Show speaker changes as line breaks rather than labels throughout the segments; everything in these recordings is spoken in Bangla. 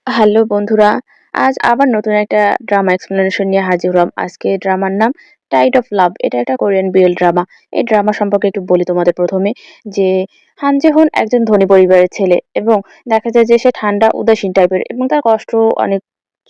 হ্যালো বন্ধুরা, আজ আবার নতুন একটা ড্রামা এক্সপ্লেনেশন নিয়ে হাজির হলাম। আজকে ড্রামার নাম টাইড অফ লাভ। এটা একটা কোরিয়ান বিএল ড্রামা। এই ড্রামা সম্পর্কে একটু বলি তোমাদের প্রথমে যে হান জে হোন একজন ধনী পরিবারের ছেলে এবং দেখা যায় যে সে ঠান্ডা উদাসীন টাইপের এবং তার কষ্ট অনেক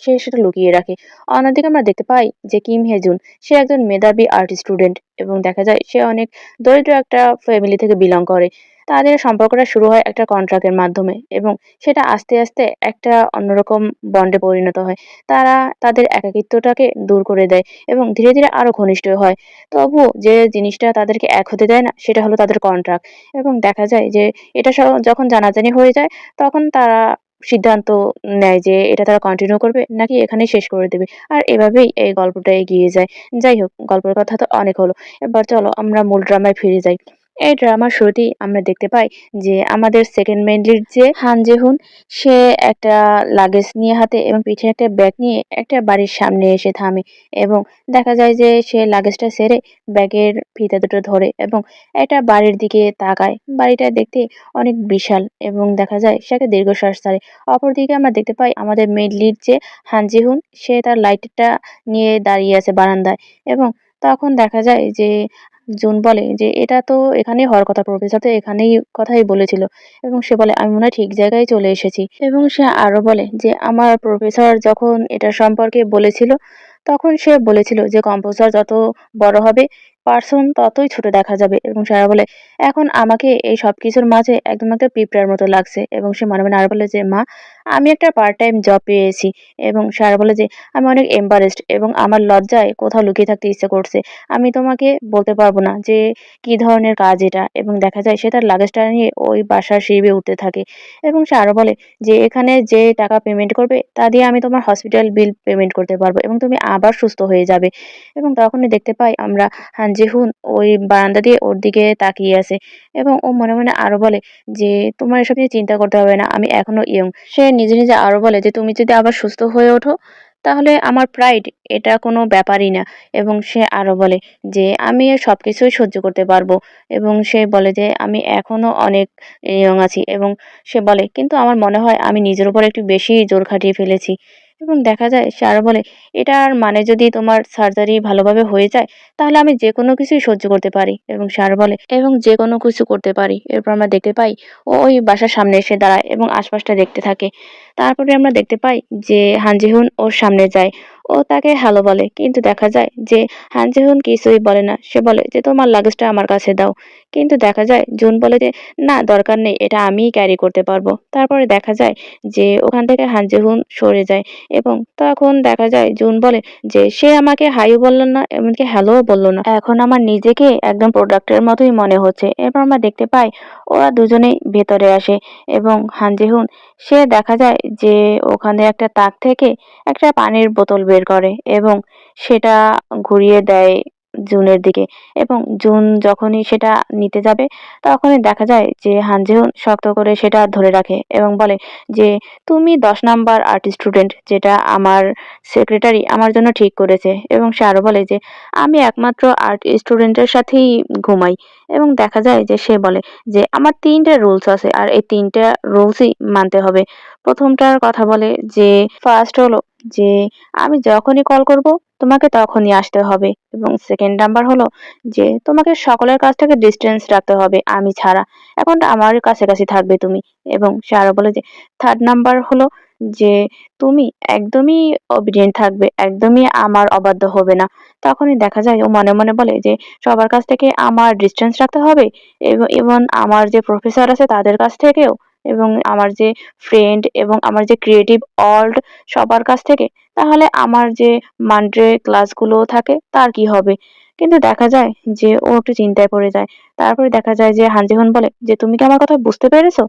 সে সেটা লুকিয়ে রাখে। অন্যদিকে আমরা দেখতে পাই যে কিম হেজুন সে একজন মেধাবী আর্ট স্টুডেন্ট এবং দেখা যায় সে অনেক দরিদ্র একটা ফ্যামিলি থেকে বিলং করে। তাদের সম্পর্কটা শুরু হয় একটা কন্ট্রাক্টের মাধ্যমে এবং সেটা আস্তে আস্তে একটা অন্যরকম বন্ডে পরিণত হয়। তারা তাদের একাকিত্বটাকে দূর করে দেয় এবং ধীরে ধীরে আরো ঘনিষ্ঠ হয়। তবুও যে জিনিসটা তাদেরকে এক হতে দেয় না সেটা হলো তাদের কন্ট্রাক্ট। এবং দেখা যায় যে এটা যখন জানাজানি হয়ে যায় তখন তারা সিদ্ধান্ত নেয় যে এটা তারা কন্টিনিউ করবে নাকি এখানেই শেষ করে দেবে। আর এভাবেই এই গল্পটা এগিয়ে যায়। যাই হোক, গল্পের কথা তো অনেক হলো। এবার চলো আমরা মূল ড্রামায় ফিরে যাই। এই ড্রামার শুরুতেই আমরা দেখতে পাই যে আমাদের সেকেন্ড মেইন লিড যে হান জেহুন সে একটা লাগেজ নিয়ে হাতে এবং পিঠে একটা ব্যাগ নিয়ে একটা বাড়ির সামনে এসে থামে এবং দেখা যায় যে সে লাগেজটা সেরে ব্যাগের ফিতা দুটো ধরে এবং একটা বাড়ির দিকে তাকায়। বাড়িটা দেখতে অনেক বিশাল এবং দেখা যায় সে একটা দীর্ঘশ্বাস ছাড়ে। অপরদিকে আমরা দেখতে পাই আমাদের মেইন লিড যে হান জিহুন সে তার লাইটটা নিয়ে দাঁড়িয়ে আছে বারান্দায় এবং তখন দেখা যায় যে জুন বলে যে এটা তো এখানেই হওয়ার কথা, প্রফেসর তো এখানেই কথাই বলেছিল এবং সে বলে আমি মনে হয় ঠিক জায়গায় চলে এসেছি এবং সে আরো বলে যে আমার প্রফেসর যখন এটা সম্পর্কে বলেছিল তখন সে বলেছিল যে কম্পোজার যত বড় হবে পার্সন ততই ছোট দেখা যাবে এবং সারা বলে এখন আমাকে এই সব কিছুর মাঝে একদম একটা পিঁপড়ার মতো লাগছে এবং সে মনে মনে আর বলে যে মা আমি একটা পার্ট টাইম জব পেয়েছি এবং সারা বলে যে আমি অনেক এম্বারেসড এবং আমার লজ্জায় কোথাও লুকিয়ে থাকতে ইচ্ছে করছে। আমি তোমাকে বলতে পারবো না যে কি ধরনের কাজ এটা এবং দেখা যায় সে তার লাগেজটা নিয়ে ওই বাসার সিঁড়ি বেয়ে উঠতে থাকে এবং সে আরো বলে যে এখানে যে টাকা পেমেন্ট করবে তা দিয়ে আমি তোমার হসপিটাল বিল পেমেন্ট করতে পারবো এবং তুমি আবার সুস্থ হয়ে যাবে। এবং তখনই দেখতে পাই আমরা হান জেহুন ওই বারান্দা দিয়ে ওর দিকে তাকিয়ে আছে এবং ও মনে মনে আরো বলে যে তোমার এসব নিয়ে চিন্তা করতে হবে না, আমি এখনো ইয়ং। সে নিজে নিজে আরো বলে যে তুমি যদি আবার সুস্থ হয়ে ওঠো তাহলে আমার প্রাইড এটা কোনো ব্যাপারই না। এবং সে আরো বলে যে আমি এর সবকিছুই সহ্য করতে পারবো এবং সে বলে যে আমি এখনো অনেক ইয়ং আছি এবং সে বলে কিন্তু আমার মনে হয় আমি নিজের উপর একটু বেশি জোর খাটিয়ে ফেলেছি। এবং দেখা যায় সে আরো বলে এটার মানে যদি তোমার সার্জারি ভালোভাবে হয়ে যায় তাহলে আমি যে কোনো কিছুই সহ্য করতে পারি এবং সে আরো বলে এবং যে কোনো কিছু করতে পারি। এরপর আমরা দেখতে পাই ও ওই বাসার সামনে এসে দাঁড়ায় এবং আশপাশটা দেখতে থাকে। তারপরে আমরা দেখতে পাই যে হান জেহুন ওর সামনে যায়, ও তাকে হ্যালো বলে কিন্তু দেখা যায় যে হান জেহুন কিছুই বলে না। সে বলে যে তোমার লাগেজটা আমার কাছে দাও কিন্তু দেখা যায় জুন বলে যে না দরকার নেই, এটা আমিই ক্যারি করতে পারবো। তারপরে দেখা যায় যে ওখান থেকে হান জেহুন সরে যায় এবং তখন দেখা যায় জুন বলে যে সে আমাকে হাইও বলল না এমনকি হ্যালোও বলল না, এখন আমার নিজেকে একদম প্রোডাক্টের মতোই মনে হচ্ছে। এরপর আমরা দেখতে পাই ওরা দুজনেই ভেতরে আসে এবং হান জেহুন সে দেখা যায় যে ওখানে একটা তাক থেকে একটা পানির বোতল বের করে এবং সেটা ঘুরিয়ে দেয় জুনের দিকে এবং জুন যখনই সেটা নিতে যাবে তখনই দেখা যায় যে হান জেহুন শক্ত করে সেটা ধরে রাখে এবং বলে যে তুমি 10 নাম্বার আর্ট স্টুডেন্ট যেটা আমার সেক্রেটারি আমার জন্য ঠিক করেছে। এবং সে আরো বলে যে আমি একমাত্র আর্ট স্টুডেন্টের সাথেই ঘুমাই এবং দেখা যায় যে সে বলে যে আমার 3টে রুলস আছে আর এই 3টে রুলসই মানতে হবে। প্রথমটার কথা বলে যে ফার্স্ট হলো যে আমি যখনই কল করব তোমাকে তখনই আসতে হবে এবং সেকেন্ড নাম্বার হলো যে তোমাকে সকলের কাছ থেকে ডিস্টেন্স রাখতে হবে আমি ছাড়া, এখন আমার কাছাকাছি থাকবে তুমি। এবং সে আরো বলে যে থার্ড নাম্বার হলো যে তুমি একদমই অবিডিয়েন্ট থাকবে, একদমই আমার অবাধ্য হবে না। তখনই দেখা যায় ও মনে মনে বলে যে সবার কাছ থেকে আমার ডিস্টেন্স রাখতে হবে এবং এবং আমার যে প্রফেসর আছে তাদের কাছ থেকেও এবং আমার যে ফ্রেন্ড এবং আমার যে ক্রিয়েটিভ অল্ড সবার কাছ থেকে, তাহলে আমার যে মানডে ক্লাসগুলো থাকে তার কি হবে। কিন্তু দেখা যায় যে ও একটু চিন্তায় পড়ে যায়। তারপরে দেখা যায় যে হান জেহন বলে যে তুমি কি আমার কথা বুঝতে পেরেছো?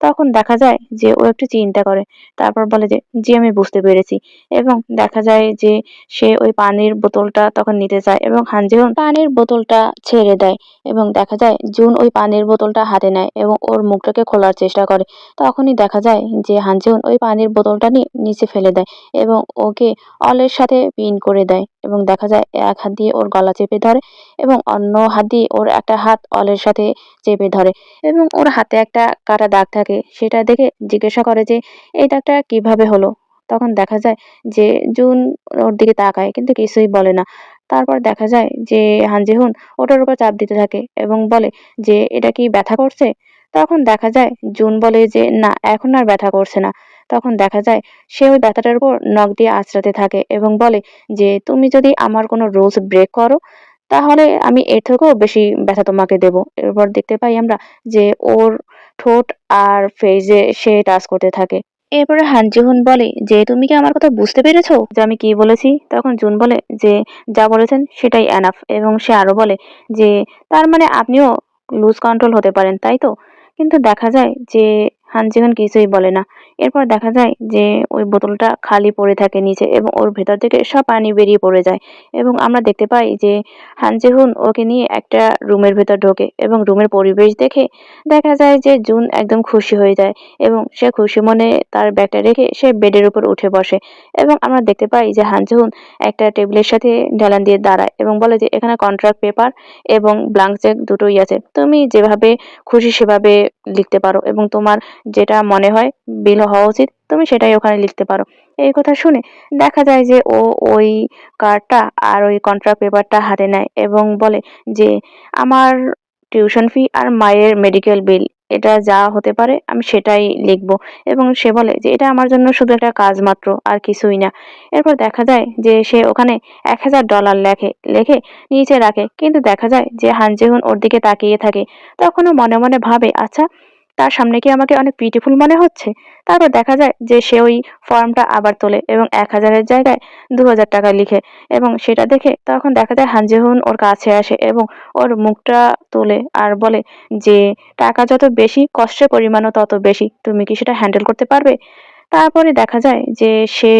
তখন দেখা যায় যে ও একটু চিন্তা করে, তারপর বলে যে জি আমি বুঝতে পেরেছি। এবং দেখা যায় যে সে ওই পানির বোতলটা তখন নিতে চায় এবং হান জেহন পানির বোতলটা ছেড়ে দেয় এবং দেখা যায় জুন ওই পানির বোতলটা হাতে নেয় এবং ওর মুখটাকে খোলার চেষ্টা করে। তখনই দেখা যায় যে হান জেহন ওই পানির বোতলটা নিয়ে নিচে ফেলে দেয় এবং ওকে অলের সাথে পিন করে দেয় এবং দেখা যায় এক হাত দিয়ে ওর গলা চেপে ধরে এবং অন্য হাত দিয়ে ওর একটা হাত অলের সাথে চেপে ধরে এবং ওর হাতে একটা কাটা দাগ থাকে। সেটা দেখে জিজ্ঞাসা করে যে এই দাগটা কিভাবে হলো? তখন দেখা যায় যে জুন ওর দিকে তাকায় কিন্তু কিছুই বলে না। তারপর দেখা যায় যে হান জেহুন ওটার উপর চাপ দিতে থাকে এবং বলে যে এটা কি ব্যথা করছে? তখন দেখা যায় জুন বলে যে না, এখন আর ব্যথা করছে না। তখন দেখা যায় সে ওই ব্যথাটার উপর নখ দিয়ে আঁচড়াতে থাকে এবং বলে যে তুমি যদি আমার কোনো রুলস ব্রেক করো তাহলে আমি এর থেকেও বেশি ব্যথা তোমাকে দেব। এরপর দেখতে পাই আমরা যে ওর ঠোঁট আর ফেইসে সে টাচ করতে থাকে। এরপরে হান জেহুন বলে যে তুমি কি আমার কথা বুঝতে পেরেছো যে আমি কি বলেছি? তখন জুন বলে যে যা বলেছেন সেটাই এনাফ এবং সে আরো বলে যে তার মানে আপনিও লুজ কন্ট্রোল হতে পারেন, তাই তো? কিন্তু দেখা যায় যে হান জেহুন কিছুই বলে না। এরপর দেখা যায় যে ওই বোতলটা খালি পড়ে থাকে নিচে এবং ওর ভেতর থেকে সব পানি বেরিয়ে পড়ে যায় এবং আমরা দেখতে পাই যে হান জেহুন ওকে নিয়ে একটা রুমের ভেতর ঢোকে এবং রুমের পরিবেশ দেখে দেখা যায় যে জুন একদম খুশি হয়ে যায় এবং সে খুশি মনে তার ব্যাগটা রেখে সে বেডের উপর উঠে বসে এবং আমরা দেখতে পাই যে হান জেহুন একটা টেবিলের সাথে ঢেলান দিয়ে দাঁড়ায় এবং বলে যে এখানে কন্ট্রাক্ট পেপার এবং ব্লাঙ্ক চেক দুটোই আছে, তুমি যেভাবে খুশি সেভাবে লিখতে পারো এবং তোমার যেটা মনে হয় বিল হওয়া উচিত তুমি সেটাই ওখানে লিখতে পারো। এই কথা শুনে দেখা যায় যে ও ওই কার্ডটা আর ওই কন্ট্রাক্ট পেপারটা হাতে নেয় এবং বলে যে আমার টিউশন ফি আর মায়ের মেডিকেল বিল এটা যা হতে পারে আমি সেটাই লিখবো এবং সে বলে যে এটা আমার জন্য শুধু একটা কাজ মাত্র আর কিছুই না। এরপর দেখা যায় যে সে ওখানে $1000 লেখে লেখে নিচে রাখে কিন্তু দেখা যায় যে হান জেহুন ওর দিকে তাকিয়ে থাকে। তখনও মনে মনে ভাবে আচ্ছা তার সামনে কি আমাকে অনেক বিউটিফুল মনে হচ্ছে? তারপর দেখা যায় যে সে ওই ফর্মটা আবার তোলে এবং 1000-এর জায়গায় 2000 টাকা লিখে এবং সেটা দেখে তখন দেখা যায় হান জেহুন ওর কাছে আসে এবং ওর মুখটা তোলে আর বলে যে টাকা যত বেশি কষ্টের পরিমাণও তত বেশি, তুমি কি সেটা হ্যান্ডেল করতে পারবে? তারপরে দেখা যায় যে সে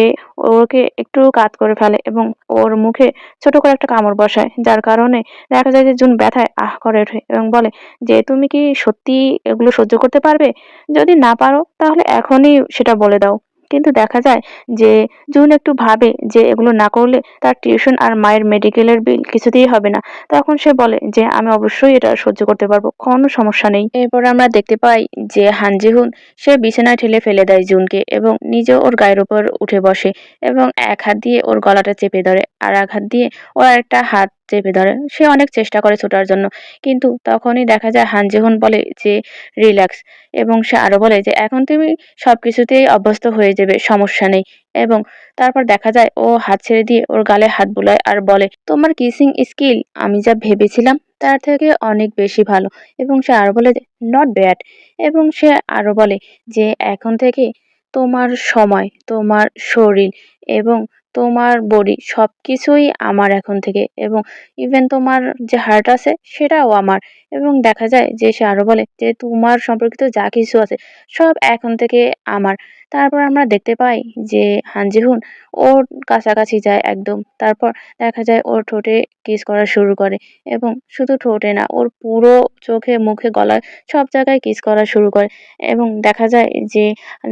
ওকে একটু কাত করে ফেলে এবং ওর মুখে ছোট করে একটা কামড় বসায়, যার কারণে দেখা যায় যে জুন ব্যথায় আহ করে ওঠে এবং বলে যে তুমি কি সত্যি এগুলো সহ্য করতে পারবে? যদি না পারো তাহলে এখনই সেটা বলে দাও। কিন্তু দেখা যায় যে জুন একটু ভাবে যে এগুলো না করলে তার টিউশন আর মায়ের মেডিকেলের বিল কিছুতেই হবে না। তখন সে বলে যে আমি অবশ্যই এটা সহ্য করতে পারবো, কোনো সমস্যা নেই। এরপর আমরা দেখতে পাই যে হান জেহুন সে বিছানায় ঠেলে ফেলে দেয় জুনকে এবং নিজে ওর গায়ের উপর উঠে বসে এবং এক হাত দিয়ে ওর গলাটা চেপে ধরে আর এক হাত দিয়ে ওর আরেকটা হাত চেপে ধরে। সে অনেক চেষ্টা করে ছোটার জন্য কিন্তু তখনই দেখা যায় হান জেহুন বলে যে রিল্যাক্স এবং সে আরো বলে যে এখন তুমি সবকিছুতেই অভ্যস্ত হয়ে যাবে, সমস্যা নেই। এবং তারপর দেখা যায় ও হাত ছেড়ে দিয়ে ওর গালে হাত বুলায় আর বলে তোমার কিসিং স্কিল আমি যা ভেবেছিলাম তার থেকে অনেক বেশি ভালো। এবং সে আরো বলে যে নট ব্যাড এবং সে আরো বলে যে এখন থেকে তোমার সময়, তোমার শরীর এবং তোমার বডি সবকিছুই আমার এখন থেকে এবং ইভেন তোমার যে হার্ট আছে সেটাও আমার। এবং দেখা যায় যে সে আরো বলে যে তোমার সম্পর্কিত যা কিছু আছে সব এখন থেকে আমার। তারপর আমরা দেখতে পাই যে হান জেহুন ওর কাছাকাছি যায় একদম। তারপর দেখা যায় ওর ঠোঁটে কিস করা শুরু করে এবং শুধু ঠোঁটে না ওর পুরো চোখে, মুখে, গলায় সব জায়গায় কিস করা শুরু করে এবং দেখা যায় যে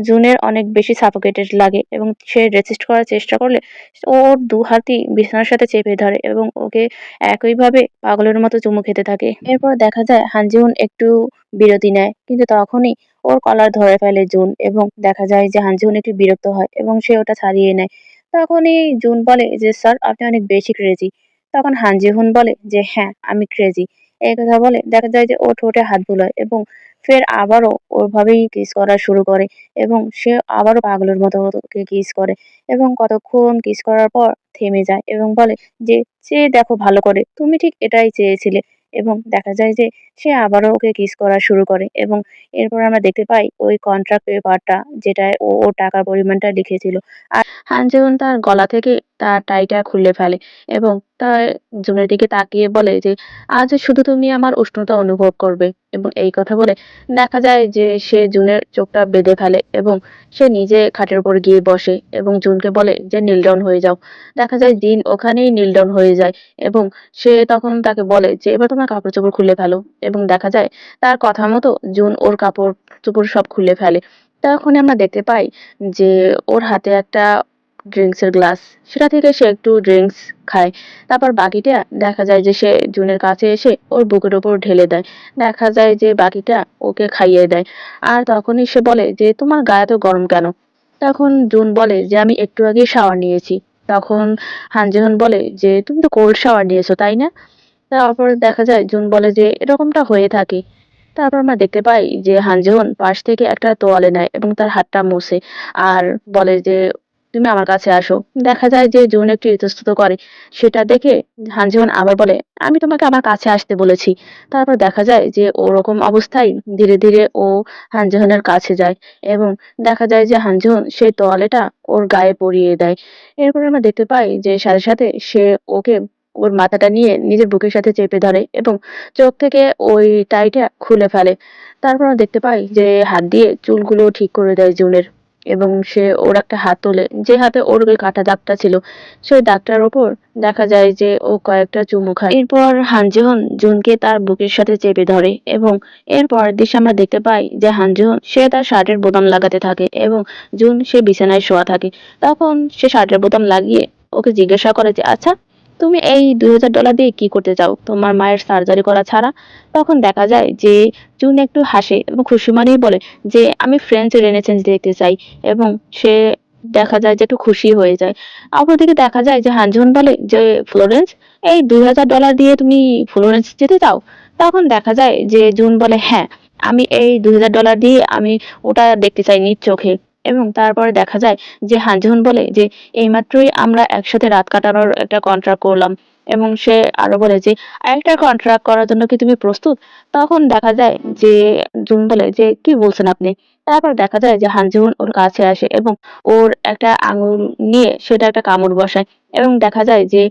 জুনের অনেক বেশি সাফোকেটেড লাগে এবং সে রেসিস্ট করার চেষ্টা করলে ওর ২ হাতই বিছানার সাথে চেপে ধরে এবং ওকে একইভাবে পাগলের মতো চুমু খেতে থাকে। এরপর দেখা যায় হান জেহুন একটু বিরতি নেয় কিন্তু তখনই ওর কলার ধরে ফেলে জুন এবং দেখা যায় যে হান জেহুন একটু বিরক্ত হয় এবং সে ওটা ছাড়িয়ে নেয়। তখনই জুন বলে যে স্যার আপনি অনেক বেশি ক্রেজি। তখন হান জেহুন বলে যে হ্যাঁ আমি ক্রেজি। এই কথা বলে দেখা যায় যে ও ঠোঁটে হাত বুলায় এবং ফের আবারও ওভাবেই কিস করা শুরু করে এবং সে আবারও পাগলের মতো ওকে কিস করে এবং কতক্ষণ কিস করার পর থেমে যায় এবং বলে যে চেয়ে দেখো ভালো করে, তুমি ঠিক এটাই চেয়েছিলে। এবং দেখা যায় যে সে আবারও ওকে কিস করা শুরু করে এবং এরপর আমরা দেখতে পাই ওই কন্ট্রাক্ট পেপারটা যেটায় ও ওর টাকার পরিমাণটা লিখেছিল আর হান জেউন তার গলা থেকে তার টাইটা খুলে ফেলে এবং তার জুনের দিকে তাকিয়ে বলে যে আজ শুধু তুমি আমার উষ্ণতা অনুভব করবে। এবং এই কথা বলে দেখা যায় যে সে জুনের চোখটা বেঁধে ফেলে এবং সে নিজে খাটের উপর গিয়ে বসে এবং জুনকে বলে যে নীল ডাউন হয়ে যাও। দেখা যায় জিন ওখানেই নীল ডাউন হয়ে যায় এবং সে তখন তাকে বলে যে এবার তোমার কাপড় চোপড় খুলে ফেলো এবং দেখা যায় তার কথা মতো জুন ওর কাপড় চোপড় সব খুলে ফেলে। তখন আমরা দেখতে পাই যে ওর হাতে একটা ড্রিঙ্কসের গ্লাস, সেটা থেকে সে একটু ড্রিঙ্কস খায়। তারপর বাকিটা দেখা যায় যে সে জুনের কাছে এসে ওর বুকের ওপর ঢেলে দেয়। দেখা যায় যে বাকিটা ওকে খাইয়ে দেয়। আর তখনই সে বলে যে তোমার গা এত গরম কেন? তখন জুন বলে যে আমি একটু আগে শাওয়ার নিয়েছি। তখন হান জেহন বলে যে তুমি তো কোল্ড শাওয়ার নিয়েছো তাই না? তারপর দেখা যায় জুন বলে যে এরকমটা হয়ে থাকে। তারপর আমরা দেখতে পাই যে হান জেহন পাশ থেকে একটা তোয়ালে নেয় এবং তার হাতটা মোছে আর বলে যে তুমি আমার কাছে আসো। দেখা যায় যে জুন একটু ইতস্তত করে। সেটা দেখে হান জেহন আবার বলে আমি তোমাকে আমার কাছে আসতে বলেছি। তারপর দেখা যায় যে ওরকম অবস্থায় ধীরে ধীরে ও হান জেহনের কাছে যায় এবং দেখা যায় যে হান জেহন সেই তোয়ালেটা ওর গায়ে পরিয়ে দেয়। এরপর আমরা দেখতে পাই যে সাথে সাথে সে ওকে ওর মাথাটা নিয়ে নিজের বুকের সাথে চেপে ধরে এবং চোখ থেকে ওই টাইটা খুলে ফেলে। তারপর আমরা দেখতে পাই যে হাত দিয়ে চুলগুলো ঠিক করে দেয় জুনের এবং সে ওর একটা হাত তোলে যে হাতে ওর ওই কাটা দাগটা ছিল, সেই দাগটার ওপর দেখা যায় যে ও কয়েকটা চুমু খায়। এরপর হান জেহন জুনকে তার বুকের সাথে চেপে ধরে এবং এরপর দৃশ্যে আমরা দেখতে পাই যে হান জেহন সে তার শার্টের বোতাম লাগাতে থাকে এবং জুন সে বিছানায় শোয়া থাকে। তখন সে শার্টের বোতাম লাগিয়ে ওকে জিজ্ঞাসা করে যে আচ্ছা তুমি এই $2000 দিয়ে কি করতে চাও তোমার মায়ের সার্জারি করা ছাড়া? তখন দেখা যায় যে জুন একটু হাসে এবং খুশি মনেই বলে যে আমি ফ্রেঞ্চ রেনেসাঁস দেখতে চাই এবং সে দেখা যায় যে একটু খুশি হয়ে যায়। অপরদিকে দেখা যায় যে হানজুন বলে যে ফ্লোরেন্স এই $2000 দিয়ে তুমি ফ্লোরেন্স যেতে চাও? তখন দেখা যায় যে জুন বলে হ্যাঁ আমি এই $2000 দিয়ে আমি ওটা দেখতে চাই নিজ চোখে। এবং তারপরে দেখা যায় যে হানজুন বলে যে এইমাত্রই আমরা একসাথে রাত কাটানোর একটা কন্ট্রাক্ট করলাম এবং সে আরো বলে যে আরেকটা কন্ট্রাক্ট করার জন্য কি তুমি প্রস্তুত? তখন দেখা যায় যে জুন বলে যে কি বলছেন আপনি? তারপর দেখা যায় যে হান জুন ওর কাছে আসে এবং ওর একটা আঙুল নিয়ে সেটা একটা কামড় বসায় এবং দেখা যায় যে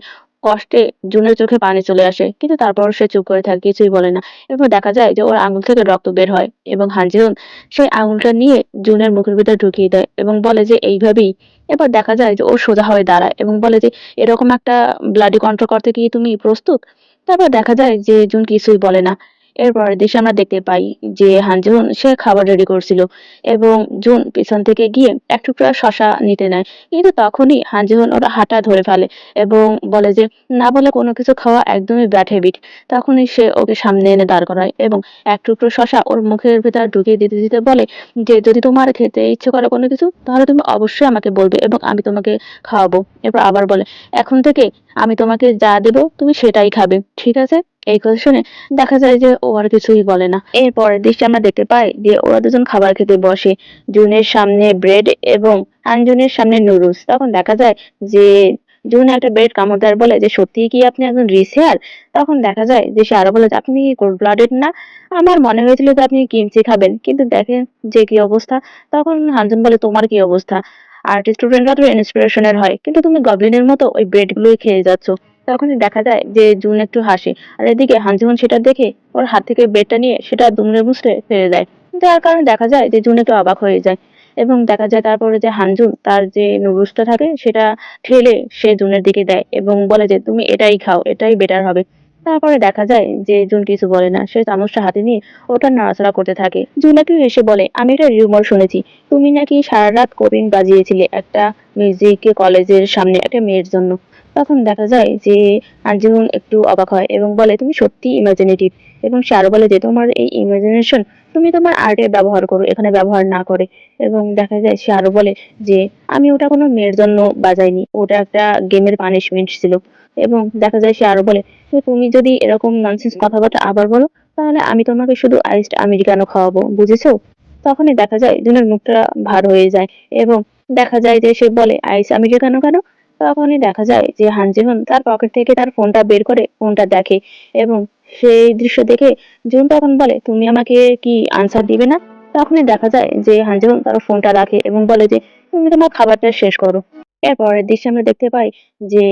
কষ্টে জুনের চোখে পানি চলে আসে কিন্তু তারপর সে চুপ করে থাকে কিছুই বলে না। এরপর দেখা যায় যে ওর আঙুল থেকে রক্ত বের হয় এবং হান জুন সেই আঙুলটা নিয়ে জুনের মুখের ভিতর ঢুকিয়ে দেয় এবং বলে যে এইভাবেই। এরপর দেখা যায় যে ও সোজা হয়ে দাঁড়ায় এবং বলে যে এরকম একটা ব্লাডি কন্ট্রোল করতে কি তুমি প্রস্তুত? তারপর দেখা যায় যে জুন কিছুই বলে না। এরপরের দৃশ্যে আমরা দেখতে পাই যে হানজুন সে খাবার রেডি করছিল এবং জুন পিছন থেকে গিয়ে এক টুকরা শশা নিতে নেয়। কিন্তু তখনই হানজুন ওর হাতটা ধরে ফেলে এবং বলে যে না বলে কোনো কিছু খাওয়া একদমই ব্যাড হ্যাবিট। তখনই সে ওকে সামনে এনে দাঁড় করায় এবং এক টুকরো শশা ওর মুখের ভেতর ঢুকিয়ে দিতে দিতে বলে যে যদি তোমার খেতে ইচ্ছে করে কোনো কিছু তাহলে তুমি অবশ্যই আমাকে বলবে এবং আমি তোমাকে খাওয়াবো। এরপর আবার বলে এখন থেকে আমি তোমাকে যা দেবো তুমি সেটাই খাবে, ঠিক আছে? এই কথা শুনে দেখা যায় যে ও আর কিছুই বলে না। এরপরের দৃশ্যে আমরা দেখতে পাই যে ওরা দুজন খাবার খেতে বসে। জুনের সামনে ব্রেড এবং আঞ্জনের সামনে নুডলস। তখন দেখা যায় যে জুন একটা ব্রেড কামড় দেয় আর বলে যে সত্যিই কি আপনি একজন রিচ হেয়ার? তখন দেখা যায় যে সে আরো বলে যে আপনি কি কোল্ড ব্লাডেড না? আমার মনে হয়েছিল যে আপনি কিমচি খাবেন কিন্তু দেখেন যে কি অবস্থা। তখন হানজুন বলে তোমার কি অবস্থা? আর্টিস্ট স্টুডেন্টরা তো ইন্সপিরেশনের হয় কিন্তু তুমি গবলিনের মতো ওই ব্রেড গুলোই খেয়ে যাচ্ছ। তখনই দেখা যায় যে জুন একটু হাসে আর এদিকে হানজুন সেটা দেখে ওর হাত থেকে ব্রেডটা নিয়ে সেটা দুমড়ে মুচড়ে ফেলে দেয়। যার কারণে দেখা যায় যে জুন একটু অবাক হয়ে যায় এবং দেখা যায় তারপরে যে হানজুন তার যে নুডলসটা থাকে সেটা ঠেলে সে জুনের দিকে দেয় এবং বলে যে তুমি এটাই খাও এটাই বেটার হবে। তারপরে দেখা যায় যে জুন কিছু বলে না, সে চামচটা হাতে নিয়ে ওটা নাড়াচাড়া করতে থাকে। জুন একটু হেসে বলে আমি একটা রিউমার শুনেছি তুমি নাকি সারা রাত কোরিং বাজিয়েছিলে একটা মিউজিক কলেজের সামনে একটা মেয়ের জন্য। তখন দেখা যায় যে আঞ্জুম একটু অবাক হয় এবং বলে তুমি সত্যি ইমাজিনেটিভ এবং সে আরো বলে যে তোমার এই ইমাজিনেশন তুমি তোমার আর্টে ব্যবহার করো এখানে ব্যবহার না করে। এবং দেখা যায় সে আরো বলে যে আমি ওটা কোনো মেয়ের জন্য বাজাইনি, ওটা একটা গেমের পানিশমেন্ট ছিল। এবং দেখা যায় সে আরো বলে যে তুমি যদি এরকম ননসেন্স কথাবার্তা আবার বলো তাহলে আমি তোমাকে শুধু আইসড আমেরিকানো খাওয়াবো, বুঝেছো? তখনই দেখা যায় জুনের মুখটা ভার হয়ে যায় এবং দেখা যায় যে সে বলে আইস আমেরিকানো কেন? তখনই দেখা যায় যে হান জেহন তার পকেট থেকে তার ফোনটা বের করে ফোনটা দেখে এবং সেই দৃশ্য দেখে জুন তখন বলে তুমি আমাকে কি আনসার দিবে না? তখনই দেখা যায় যে হান জেহন তার ফোনটা রাখে এবং বলে যে তুমি তোমার খাবারটা শেষ করো। এরপরের দৃশ্যে আমরা দেখতে পাই যে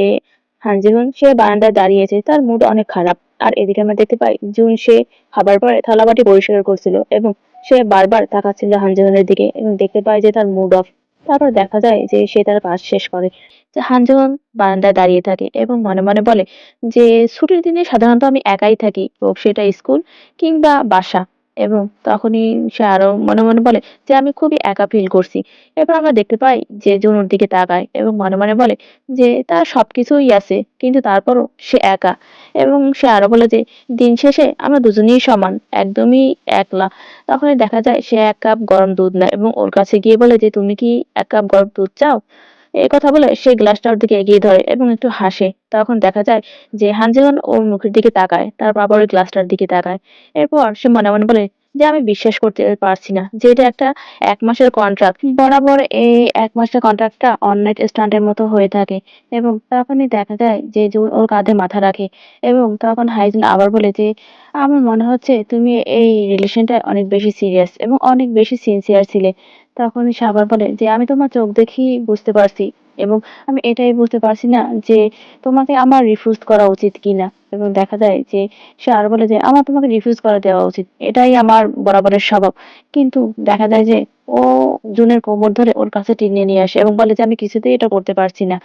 হান জেহন সে বারান্দায় দাঁড়িয়েছে, তার মুড অনেক খারাপ। আর এদিকে আমরা দেখতে পাই জুন সে খাবার পরে থালাবাটি পরিষ্কার করছিল এবং সে বারবার তাকাচ্ছিল হান জেহনের দিকে এবং দেখতে পায় যে তার মুড অফ। তারপর দেখা যায় যে সে তার কাজ শেষ করে। যে হান-জুন বারান্দায় দাঁড়িয়ে থাকে এবং মনে মনে বলে যে ছুটির দিনে সাধারণত আমি একাই থাকি, হোক সেটা স্কুল কিংবা বাসা। এবং তখনই সে আরো মনে মনে বলে যে আমি খুবই একা ফিল করছি। এরপর আমরা দেখতে পাই যে জুন ওর দিকে তাকায় এবং মনে মনে বলে যে তার সবকিছুই আছে কিন্তু তারপরও সে একা। এবং সে আরো বলে যে দিন শেষে আমরা দুজনেই সমান, একদমই একলা। তখনই দেখা যায় সে ১ কাপ গরম দুধ নেয় এবং ওর কাছে গিয়ে বলে যে তুমি কি ১ কাপ গরম দুধ চাও? এই কথা বলে সে গ্লাসটা ওর দিকে এগিয়ে ধরে এবং একটু হাসে। তখন দেখা যায় যে হানজেন ওর মুখের দিকে তাকায়, তারপর আবার ওই গ্লাসটার দিকে তাকায়। এরপর সে মনে মনে বলে যে আমি বিশ্বাস করতে পারছি না যে এটা একটা ১ মাসের কন্ট্রাক্ট। বরাবর এই ১ মাসের কন্ট্রাক্টটা ওয়ান নাইট স্ট্যান্ড এর মতো হয়ে থাকে। এবং তখনই দেখা যায় যে জুন ওর কাঁধে মাথা রাখে এবং তখন হাইজুন আবার বলে যে আমার মনে হচ্ছে তুমি এই রিলেশনটায় অনেক বেশি সিরিয়াস এবং অনেক বেশি সিনসিয়ার ছিলে। তখনই সে আবার বলে যে আমি তোমার চোখ দেখেই বুঝতে পারছি এবং আমি এটাই বুঝতে পারছি না যে তোমাকে আমার রিফিউজ করা উচিত কিনা। এবং দেখা যায় যে সে আরো বলে যে আমার তোমাকে রিফিউজ করে দেওয়া উচিত, এটাই আমার বরাবরের স্বভাব। কিন্তু দেখা যায় যে ও জুনের কোমর ধরে ওর কাছে টেনে নিয়ে আসে এবং বলে যে আমি কিছুতেই এটা করতে পারছি না।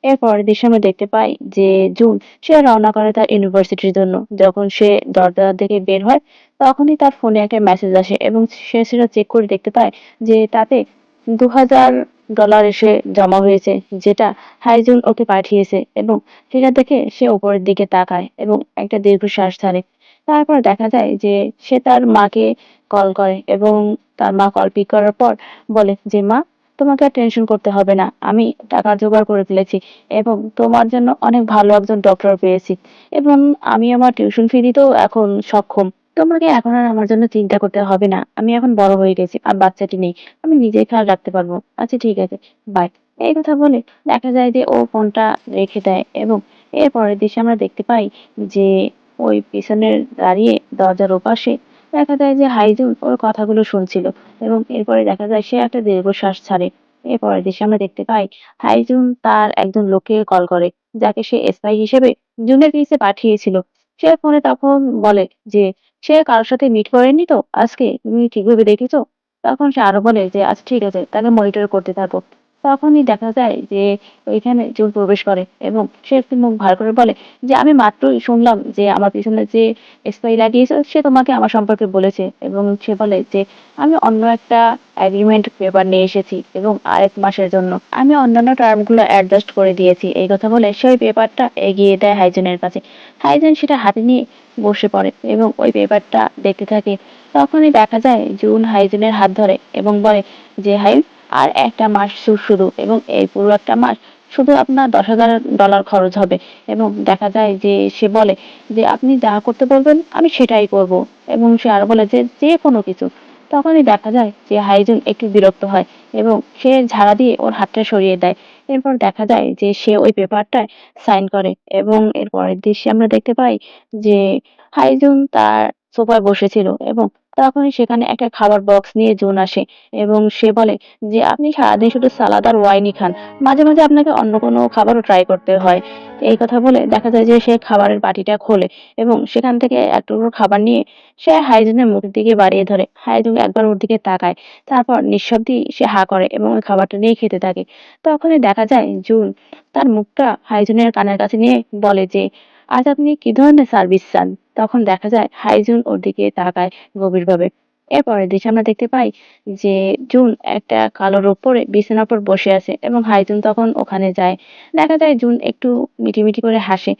এর পরের দৃশ্যে আমরা দেখতে পাই যে জুন সে রওনা করে তার ইউনিভার্সিটির জন্য। যখন সে দরজা থেকে বের হয় তখনই তার ফোনে একটা মেসেজ আসে এবং সে সেটা চেক করে দেখতে পায় যে তাতে $২,০০০ এসে জমা হয়েছে, যেটা হাইজুন ওকে পাঠিয়েছে। এবং সেটা দেখে সে উপরের দিকে তাকায় এবং একটা দীর্ঘশ্বাস ছাড়ে। তারপর দেখা যায় যে সে তার মাকে কল করে এবং তার মা কল পিক করার পর বলে যে মা, তোমাকে আর টেনশন করতে হবে না, আমি টাকা জোগাড় করে ফেলেছি এবং তোমার জন্য অনেক ভালো একজন ডক্টর পেয়েছি এবং আমি আমার টিউশন ফি দিতেও এখন সক্ষম। তোমাকে এখন আর আমার জন্য চিন্তা করতে হবে না, আমি এখন বড় হয়ে গেছি আর বাচ্চাটি নেই, আমি নিজেই খেয়াল রাখতে পারবো। আচ্ছা ঠিক আছে, বাই। এই কথা বলে দেখা যায় যে ও ফোনটা রেখে দেয় এবং এর পরের দৃশ্যে আমরা দেখতে পাই যে ওই পিছনের দাঁড়িয়ে দরজার ওপাশে দেখা যায় যে হাইজুন ওর কথাগুলো শুনছিল এবং এরপরে দেখা যায় সে একটা দীর্ঘশ্বাস ছাড়ে। এরপরের দৃশ্যে আমরা দেখতে পাই হাইজুন তার একজন লোককে কল করে, যাকে সে স্পাই হিসেবে জুনের কাছে পাঠিয়েছিল। সে ফোনে তখন বলে যে সে কারোর সাথে মিট করেনি তো আজকে, তুমি ঠিকভাবে দেখেছো? তখন সে আরো বলে যে আচ্ছা ঠিক আছে, তাকে মনিটর করতে থাকো। তখনই দেখা যায় যে ওইখানে জুন প্রবেশ করে এবং সে একটু মুখ ভার করে বলে যে আমি মাত্রই শুনলাম যে আমার পিছনে যে স্পাই লাগিয়েছে সে তোমাকে আমার সম্পর্কে বলেছে। এবং সে বলে যে আমি অন্য একটা এগ্রিমেন্ট পেপার নিয়ে এসেছি এবং আরেক মাসের জন্য আমি অন্যান্য টার্মগুলো অ্যাডজাস্ট করে দিয়েছি। এই কথা বলে সে ওই পেপারটা এগিয়ে দেয় হাইজেনের কাছে। হাইজেন সেটা হাতে নিয়ে বসে পড়ে এবং ওই পেপারটা দেখতে থাকে। তখনই দেখা যায় জুন হাইজেনের হাত ধরে এবং বলে যে হাই, আর একটা মাস শুধু এবং এই পুরো একটা মাস শুধু আপনার $10,000 খরচ হবে। এবং দেখা যায় যে সে বলে যে আপনি যা করতে বলবেন আমি সেটাই করব। এবং সে আরো বলে যে যে কোনো কিছু। তখনই দেখা যায় যে হাইজুন একটু বিরক্ত হয় এবং সে ঝাড়া দিয়ে ওর হাতটা সরিয়ে দেয়। এরপর দেখা যায় যে সে ওই পেপারটায় সাইন করে এবং এর পরের দৃশ্যে আমরা দেখতে পাই যে হাইজুন তার সোফায় বসেছিল এবং তখনই সেখানে একটা খাবার বক্স নিয়ে জুন আসে এবং সে বলে যে আপনি সারাদিন শুধু সালাদ আর ওয়াইনই খান, মাঝে মাঝে আপনাকে অন্য কোনো খাবারও ট্রাই করতে হয়। এই কথা বলে দেখা যায় যে সে খাবারের বাটিটা খোলে এবং সেখান থেকে এক টুকরো খাবার নিয়ে সে হাইজুনের মুখের দিকে বাড়িয়ে ধরে। হাইজুন একবার ওর দিকে তাকায়, তারপর নিঃশব্দেই সে হা করে এবং ওই খাবারটা নিয়ে খেতে থাকে। তখনই দেখা যায় জুন তার মুখটা হাইজুনের কানের কাছে নিয়ে বলে যে আজ আপনি কি ধরনের সার্ভিস চান? তখন দেখা যায় হাইজুন ওর দিকে তাকায় গভীরভাবে। এরপরের দৃশ্যে আমরা দেখতে পাই যে জুন একটা কালো রোগ পরে বিছানার উপর বসে আছে এবং হাইজুন তখন ওখানে যায়। দেখা যায় জুন একটু মিটিমিটি করে হাসে।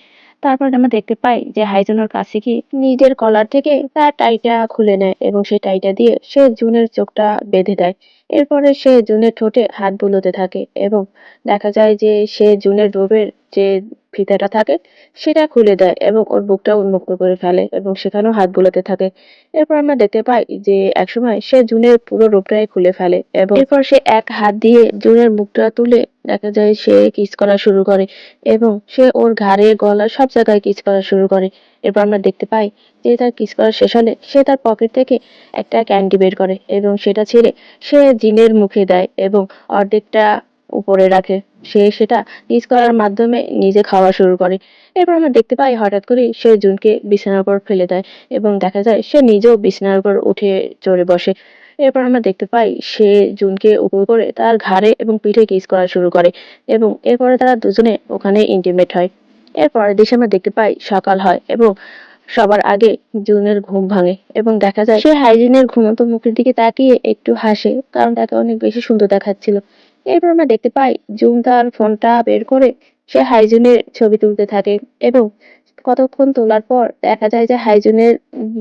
তারপর আমরা দেখতে পাই যে হাইজুন ওর কাছে গিয়ে নিজের কলার থেকে তার টাইটা খুলে নেয় এবং সেই টাইটা দিয়ে সে জুনের চোখটা বেঁধে দেয়। এরপরে সে জুনের ঠোঁটে হাত বুলোতে থাকে এবং দেখা যায় যে সে জুনের রোবের যে ফিতাটা থাকে সেটা খুলে দেয় এবং ওর বুকটা উন্মুক্ত করে ফেলে এবং সেখানেও হাত বুলাতে থাকে। এরপর আমরা দেখতে পাই যে একসময় সে জুনের পুরো রূপটাই খুলে ফেলে এবং এরপর সে এক হাত দিয়ে জুনের মুখটা তুলে দেখা যায় সে কিস করা শুরু করে এবং সে ওর ঘাড়ে গলা সব জায়গায় কিস করা শুরু করে। এরপর আমরা দেখতে পাই যে তার কিস করা শেষ হলে সে তার পকেট থেকে একটা ক্যান্ডি বের করে এবং সেটা ছিঁড়ে সে জিনের মুখে দেয় এবং অর্ধেকটা উপরে রাখে। সে সেটা কিস করার মাধ্যমে নিজে খাওয়া শুরু করে। এরপর আমরা দেখতে পাই হঠাৎ করে সে জুনকে বিছানার উপর ফেলে দেয় এবং দেখা যায় সে নিজেও বিছানার উপর উঠে চড়ে বসে। এরপর আমরা দেখতে পাই সে জুনকে উপর করে তার ঘাড়ে এবং পিঠে কিস করা শুরু করে এবং এরপরে তারা দুজনে ওখানে ইন্টিমেট হয়। এরপরের দৃশ্যে আমরা দেখতে পাই সকাল হয় এবং সবার আগে জুনের ঘুম ভাঙে এবং দেখা যায় সে হাইজিনের ঘুমন্ত মুখের দিকে তাকিয়ে একটু হাসে, কারণ তাকে অনেক বেশি সুন্দর দেখাচ্ছিল। এরপর আমরা দেখতে পাই জুন তার ফোনটা বের করে সে হাইজিনের ছবি তুলতে থাকে এবং কতক্ষণ তোলার পর দেখা যায় যে হাইজুনের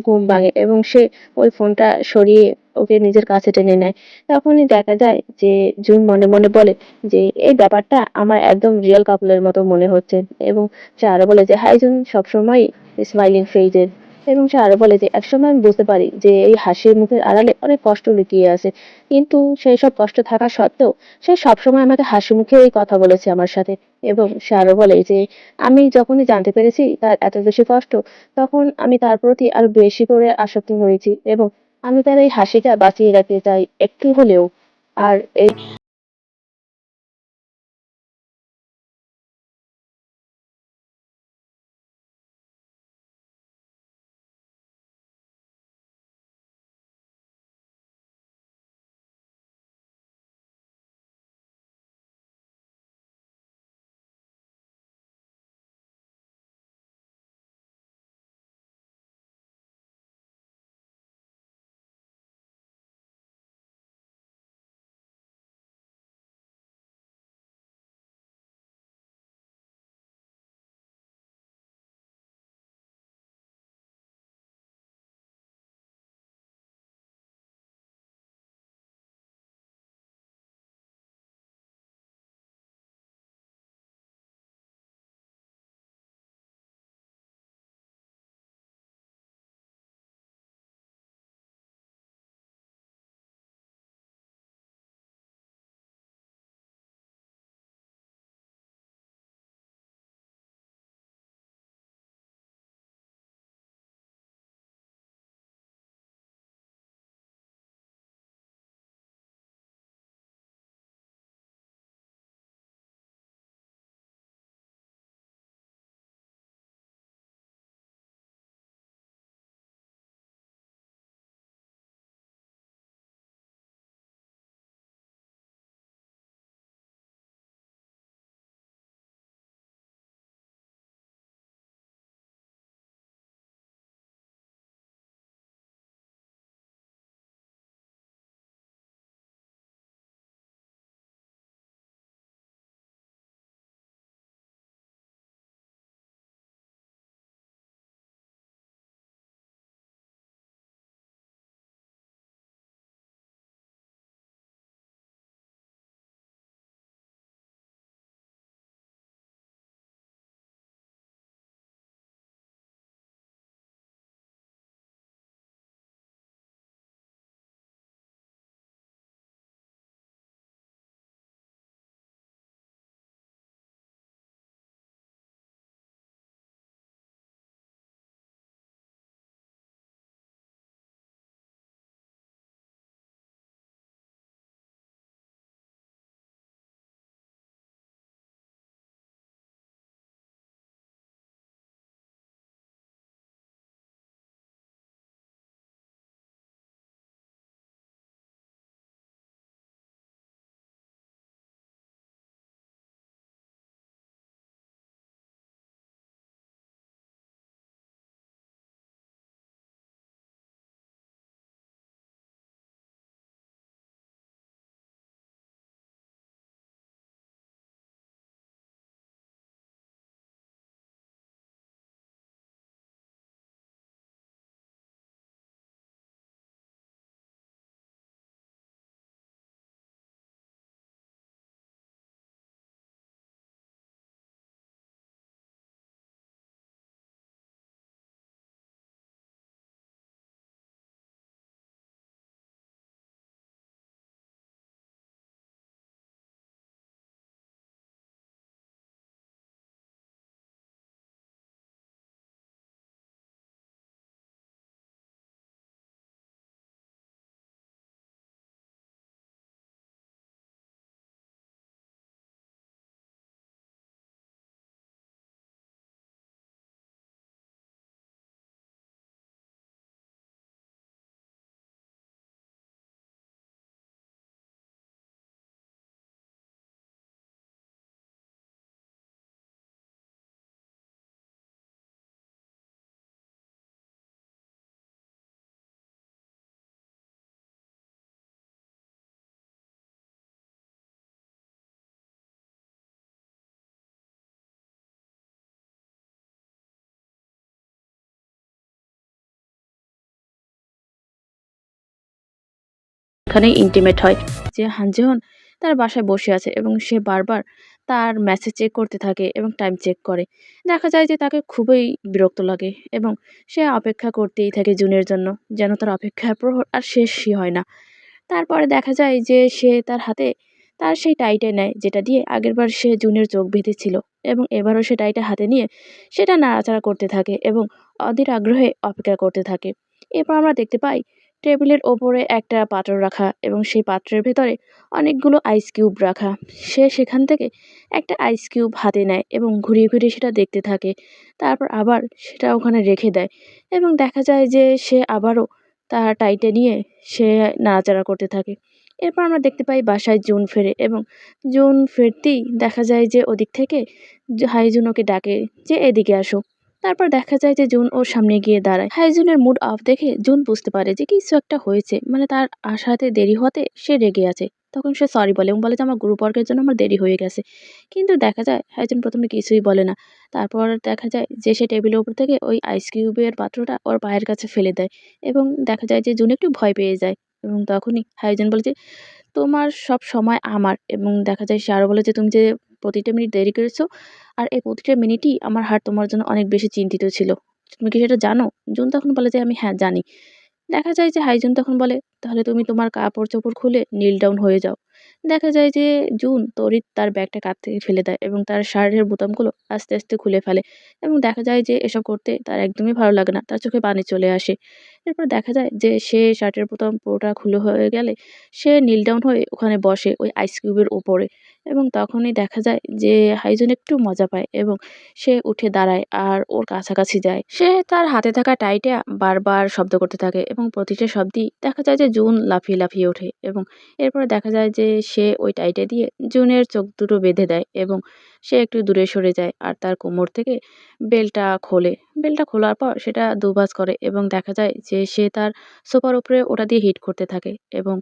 ঘুম ভাঙে এবং সে ওই ফোনটা সরিয়ে ওকে নিজের কাছে টেনে নেয়। তখনই দেখা যায় যে জুন মনে মনে বলে যে এই ব্যাপারটা আমার একদম রিয়েল কাপলের মতো মনে হচ্ছে, এবং সে আরো বলে যে হাইজুন সবসময় স্মাইলিং ফেজের, এবং সে আরো বলে যে একসময় আমি বুঝতে পারি যে এই হাসির মুখের আড়ালে অনেক কষ্ট লুকিয়ে আছে, কিন্তু সেই সব কষ্ট থাকা সত্ত্বেও সে সবসময় আমাকে হাসি মুখে এই কথা বলেছে আমার সাথে। এবং সে আরো বলে যে আমি যখনই জানতে পেরেছি তার এত বেশি কষ্ট, তখন আমি তার প্রতি আরো বেশি করে আসক্ত হয়েছি এবং আমি তার এই হাসিটা বাঁচিয়ে রাখতে চাই একটু হলেও। আর এই সেখানেই ইন্টিমেট হয়। যে হান জেহন তার বাসায় বসে আছে এবং সে বারবার তার মেসেজ চেক করতে থাকে এবং টাইম চেক করে। দেখা যায় যে তাকে খুবই বিরক্ত লাগে এবং সে অপেক্ষা করতেই থাকে জুনের জন্য, যেন তার অপেক্ষার প্রহর আর শেষই হয় না। তারপরে দেখা যায় যে সে তার হাতে তার সেই টাইটা নেয় যেটা দিয়ে আগেরবার সে জুনের চোখ বেঁধেছিল এবং এবারও সে টাইটা হাতে নিয়ে সেটা নাড়াচাড়া করতে থাকে এবং অধীর আগ্রহে অপেক্ষা করতে থাকে। এরপর আমরা দেখতে পাই টেবিলের ওপরে একটা পাত্র রাখা এবং সেই পাত্রের ভেতরে অনেকগুলো আইস কিউব রাখা। সে সেখান থেকে একটা আইস কিউব হাতে নেয় এবং ঘুরিয়ে ঘুরিয়ে সেটা দেখতে থাকে। তারপর আবার সেটা ওখানে রেখে দেয় এবং দেখা যায় যে সে আবারও তার টাইটা নিয়ে সে নাড়াচাড়া করতে থাকে। এরপর আমরা দেখতে পাই বাসায় জুন ফেরে এবং জুন ফিরতেই দেখা যায় যে ওদিক থেকে হাইজুন ওকে ডাকে যে এদিকে আসো। তারপর দেখা যায় যে জুন ওর সামনে গিয়ে দাঁড়ায়। হাইজুনের মুড অফ দেখে জুন বুঝতে পারে যে কিছু একটা হয়েছে, মানে তার আসাতে দেরি হতে সে রেগে আছে। তখন সে সরি বলে এবং বলে যে আমার গ্রুপ ওয়ার্কের জন্য আমার দেরি হয়ে গেছে। কিন্তু দেখা যায় হাইজুন প্রথমে কিছুই বলে না। তারপর দেখা যায় যে সে টেবিলের উপর থেকে ওই আইস কিউবের পাত্রটা ওর পায়ের কাছে ফেলে দেয় এবং দেখা যায় যে জুন একটু ভয় পেয়ে যায় এবং তখনই হাইজুন বলে যে তোমার সব সময় আমার, এবং দেখা যায় সে আরো বলে যে তুমি যে প্রতিটা মিনিট দেরি করেছো আর এই প্রতিটা মিনিটই আমার হার্ট তোমার জন্য অনেক বেশি চিন্তিত ছিল। তুমি কি সেটা জানো? জুন তখন বলে যে আমি হ্যাঁ জানি। দেখা যায় যে হাইজুন তখন বলে, তাহলে তুমি তোমার কাপড়-চোপড় খুলে নীল ডাউন হয়ে যাও। দেখা যায় যে জুন তড়িৎ তার ব্যাগটা কাঁধ থেকে ফেলে দেয় এবং তার শার্টের বোতামগুলো আস্তে, আস্তে খুলে ফেলে এবং দেখা যায় যে এসব করতে তার একদমই ভালো লাগে না। তার চোখে পানি চলে আসে। এরপর দেখা যায় যে সে শার্টের বোতাম পুরোটা খুলে হয়ে গেলে সে নীল ডাউন হয়ে ওখানে বসে ওই আইস কিউবের উপরে এবং তখনই দেখা যায় যে হাইজুন একটু মজা পায় এবং সে উঠে দাঁড়ায় আর ওর কাছাকাছি যায়। সে তার হাতে থাকা টাইটা বারবার শব্দ করতে থাকে এবং প্রতিটা শব্দেই দেখা যায় যে জুন লাফিয়ে, লাফিয়ে ওঠে এবং এরপরে দেখা যায় যে সে ওই টাইটা দিয়ে জুনের চোখ দুটো বেঁধে দেয় এবং সে একটু দূরে সরে যায় আর তার কোমর থেকে বেল্টটা খোলে। বেল্টটা খোলার পর সেটা দুভাঁজ করে এবং দেখা যায় যে সে তার সোফার উপরে ওটা দিয়ে হিট করতে থাকে এবং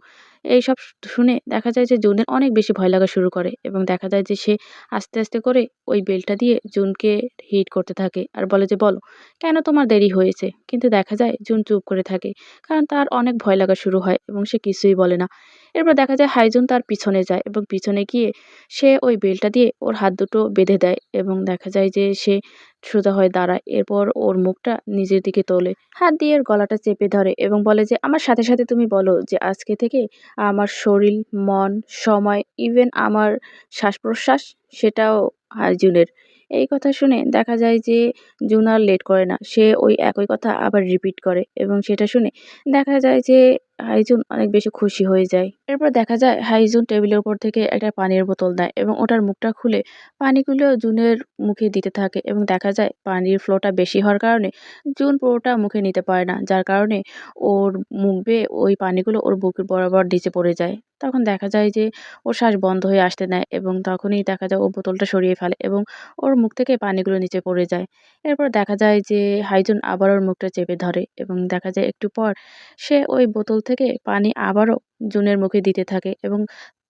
এইসব শুনে দেখা যায় যে জুনের অনেক বেশি ভয় লাগা শুরু করে এবং দেখা যায় যে সে আস্তে, আস্তে করে ওই বেল্টটা দিয়ে জুনকে হিট করতে থাকে আর বলে যে, "বলো, কেন তোমার দেরি হয়েছে?" কিন্তু দেখা যায় জুন চুপ করে থাকে। কারণ তার অনেক ভয় লাগা শুরু হয় এবং সে কিছুই বলে না। এরপর দেখা যায় হাইজুন তার পিছনে যায় এবং পিছনে গিয়ে সে ওই বেল্টটা দিয়ে ওর হাত দুটো বেঁধে দেয় এবং দেখা যায় যে সে সোজা হয়ে দাঁড়ায়। এরপর ওর মুখটা নিজের দিকে তোলে। হাত দিয়ে ওর গলাটা চেপে ধরে এবং বলে যে, "আমার সাথে, সাথে তুমি বলো যে আজকে থেকে আমার শরীর, মন, সময়, ইভেন আমার শ্বাস-প্রশ্বাস সেটাও হাইজুনের।" এই কথা শুনে দেখা যায় যে জুন আর লেট করে না। সে ওই একই কথা আবার রিপিট করে এবং সেটা শুনে দেখা যায় যে হাইজুন অনেক বেশি খুশি হয়ে যায়। এরপর দেখা যায় হাইজুন টেবিলের উপর থেকে একটা পানির বোতল নেয় এবং ওটার মুখটা খুলে পানিগুলো জুনের মুখে দিতে থাকে এবং দেখা যায় পানির ফ্লোটা বেশি হওয়ার কারণে জুন পুরোটা মুখে নিতে পারে না। যার কারণে ওর মুখ বেয়ে ওই পানিগুলো ওর বুকের বরাবর নিচে পড়ে যায়। তখন দেখা যায় যে ওর শ্বাস বন্ধ হয়ে আসতে নেয় এবং তখনই দেখা যায় ও বোতলটা সরিয়ে ফেলে এবং ওর মুখ থেকে পানিগুলো নিচে পড়ে যায়। এরপর দেখা যায় যে হাইজুন আবার ওর মুখটা চেপে ধরে এবং দেখা যায় একটু পর সে ওই বোতল থেকে পানি আবারও জুনের মুখে দিতে থাকে এবং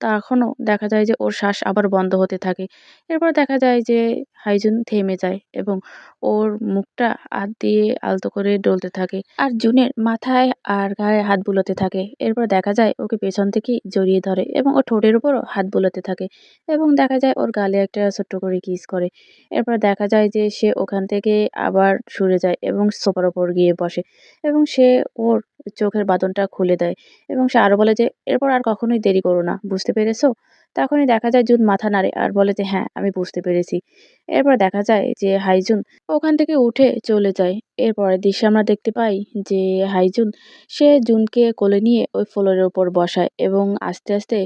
তখনও দেখা যায় যে ওর শ্বাস আবার বন্ধ হতে থাকে। এরপর দেখা যায় যে হাইজুন থেমে যায় এবং ওর মুখটা হাত দিয়ে আলতো করে ডলতে থাকে আর জুনের মাথায় আর গায়ে হাত বুলাতে থাকে। এরপর দেখা যায় ওকে পেছন থেকেই জড়িয়ে ধরে এবং ওর ঠোঁটের উপরও হাত বুলাতে থাকে এবং দেখা যায় ওর গালে একটা ছোট্ট করে কিস করে। এরপর দেখা যায় যে সে ওখান থেকে আবার সরে যায় এবং সোফার ওপর গিয়ে বসে এবং সে ওর চোখের বাঁধনটা খুলে দেয় এবং সে আরো বলে যে, "এরপর আর কখনোই দেরি করো না। বুঝতে পেরেছো?" তখনই দেখা যায় জুন মাথা নাড়ে আর বলে যে, "হ্যাঁ, আমি বুঝতে পেরেছি।" এরপর দেখা যায় যে হাইজুন ওখান থেকে উঠে চলে যায়। এর পরের দৃশ্যে আমরা দেখতে পাই যে হাইজুন সে জুনকে কোলে নিয়ে ওই ফ্লোরের উপর বসায় এবং আস্তে, আস্তে